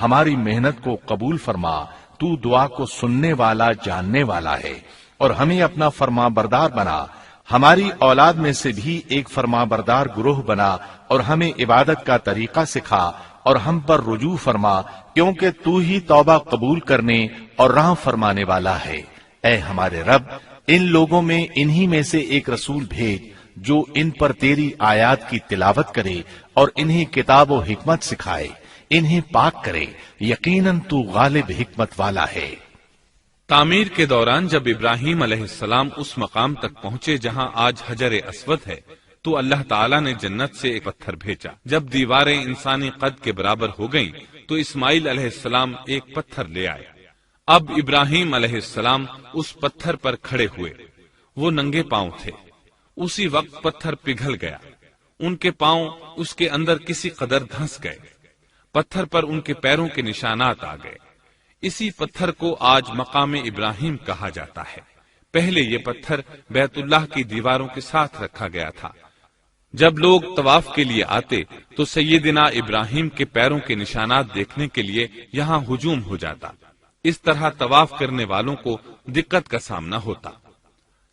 ہماری محنت کو قبول فرما، تو دعا کو سننے والا، جاننے والا ہے، اور ہمیں اپنا فرما بردار بنا، ہماری اولاد میں سے بھی ایک فرمانبردار گروہ بنا اور ہمیں عبادت کا طریقہ سکھا اور ہم پر رجوع فرما، کیونکہ تو ہی توبہ قبول کرنے اور راہ فرمانے والا ہے۔ اے ہمارے رب، ان لوگوں میں انہی میں سے ایک رسول بھیج جو ان پر تیری آیات کی تلاوت کرے اور انہیں کتاب و حکمت سکھائے، انہیں پاک کرے، یقیناً تو غالب حکمت والا ہے۔ تعمیر کے دوران جب ابراہیم علیہ السلام اس مقام تک پہنچے جہاں آج حجر اسود ہے تو اللہ تعالیٰ نے جنت سے ایک پتھر بھیجا۔ جب دیواریں انسانی قد کے برابر ہو گئیں تو اسماعیل علیہ السلام ایک پتھر لے آئے۔ اب ابراہیم علیہ السلام اس پتھر پر کھڑے ہوئے، وہ ننگے پاؤں تھے۔ اسی وقت پتھر پگھل گیا، ان کے پاؤں اس کے اندر کسی قدر دھنس گئے، پتھر پر ان کے پیروں کے نشانات آ گئے۔ اسی پتھر کو آج مقام ابراہیم کہا جاتا ہے۔ پہلے یہ پتھر بیت اللہ کی دیواروں کے ساتھ رکھا گیا تھا۔ جب لوگ طواف کے لیے آتے تو سیدنا ابراہیم کے پیروں کے نشانات دیکھنے کے لیے یہاں ہجوم ہو جاتا۔ اس طرح طواف کرنے والوں کو دقت کا سامنا ہوتا۔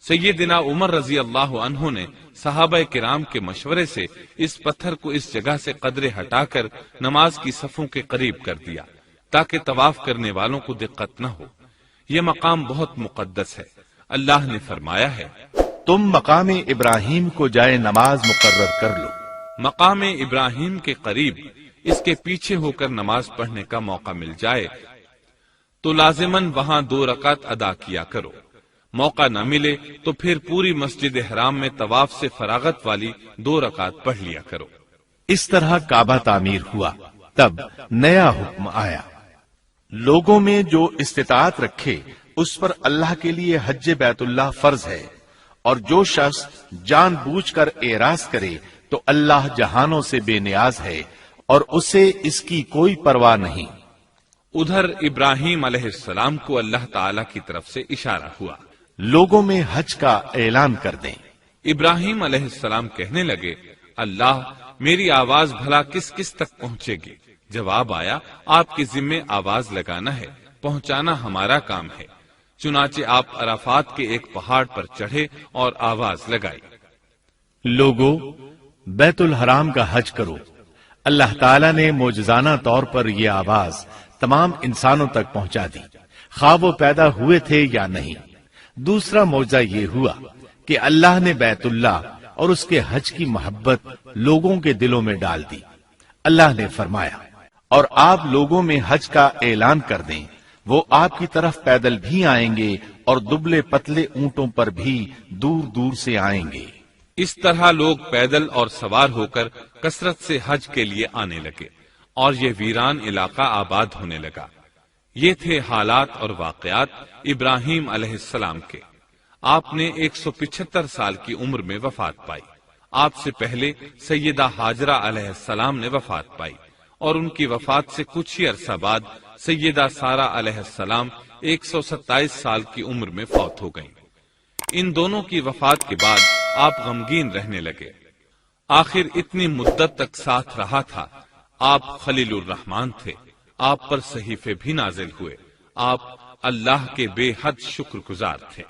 سیدنا عمر رضی اللہ عنہ نے صحابہ کرام کے مشورے سے اس پتھر کو اس جگہ سے قدرے ہٹا کر نماز کی صفوں کے قریب کر دیا تاکہ طواف کرنے والوں کو دقت نہ ہو۔ یہ مقام بہت مقدس ہے۔ اللہ نے فرمایا ہے، تم مقام ابراہیم کو جائے نماز مقرر کر لو۔ مقام ابراہیم کے قریب اس کے پیچھے ہو کر نماز پڑھنے کا موقع مل جائے تو لازماً وہاں 2 رکعت ادا کیا کرو۔ موقع نہ ملے تو پھر پوری مسجد حرام میں طواف سے فراغت والی 2 رکعت پڑھ لیا کرو۔ اس طرح کعبہ تعمیر ہوا۔ تب نیا حکم آیا، لوگوں میں جو استطاعت رکھے اس پر اللہ کے لیے حج بیت اللہ فرض ہے، اور جو شخص جان بوجھ کر اعراض کرے تو اللہ جہانوں سے بے نیاز ہے اور اسے اس کی کوئی پرواہ نہیں۔ ادھر ابراہیم علیہ السلام کو اللہ تعالی کی طرف سے اشارہ ہوا، لوگوں میں حج کا اعلان کر دیں۔ ابراہیم علیہ السلام کہنے لگے، اللہ، میری آواز بھلا کس کس تک پہنچے گی؟ جواب آیا، آپ کے ذمے آواز لگانا ہے، پہنچانا ہمارا کام ہے۔ چنانچہ آپ عرفات کے ایک پہاڑ پر چڑھے اور آواز لگائی، لوگو، بیت الحرام کا حج کرو۔ اللہ تعالیٰ نے معجزانہ طور پر یہ آواز تمام انسانوں تک پہنچا دی، خواہ وہ پیدا ہوئے تھے یا نہیں۔ دوسرا معجزہ یہ ہوا کہ اللہ نے بیت اللہ اور اس کے حج کی محبت لوگوں کے دلوں میں ڈال دی۔ اللہ نے فرمایا، اور آپ لوگوں میں حج کا اعلان کر دیں، وہ آپ کی طرف پیدل بھی آئیں گے اور دبلے پتلے اونٹوں پر بھی دور دور سے آئیں گے۔ اس طرح لوگ پیدل اور سوار ہو کر کثرت سے حج کے لیے آنے لگے اور یہ ویران علاقہ آباد ہونے لگا۔ یہ تھے حالات اور واقعات ابراہیم علیہ السلام کے۔ آپ نے 175 سال کی عمر میں وفات پائی۔ آپ سے پہلے سیدہ ہاجرہ علیہ السلام نے وفات پائی اور ان کی وفات سے کچھ ہی عرصہ بعد سیدہ سارہ علیہ السلام 127 سال کی عمر میں فوت ہو گئیں۔ ان دونوں کی وفات کے بعد آپ غمگین رہنے لگے۔ آخر اتنی مدت تک ساتھ رہا تھا۔ آپ خلیل الرحمن تھے، آپ پر صحیفے بھی نازل ہوئے، آپ اللہ کے بے حد شکر گزار تھے۔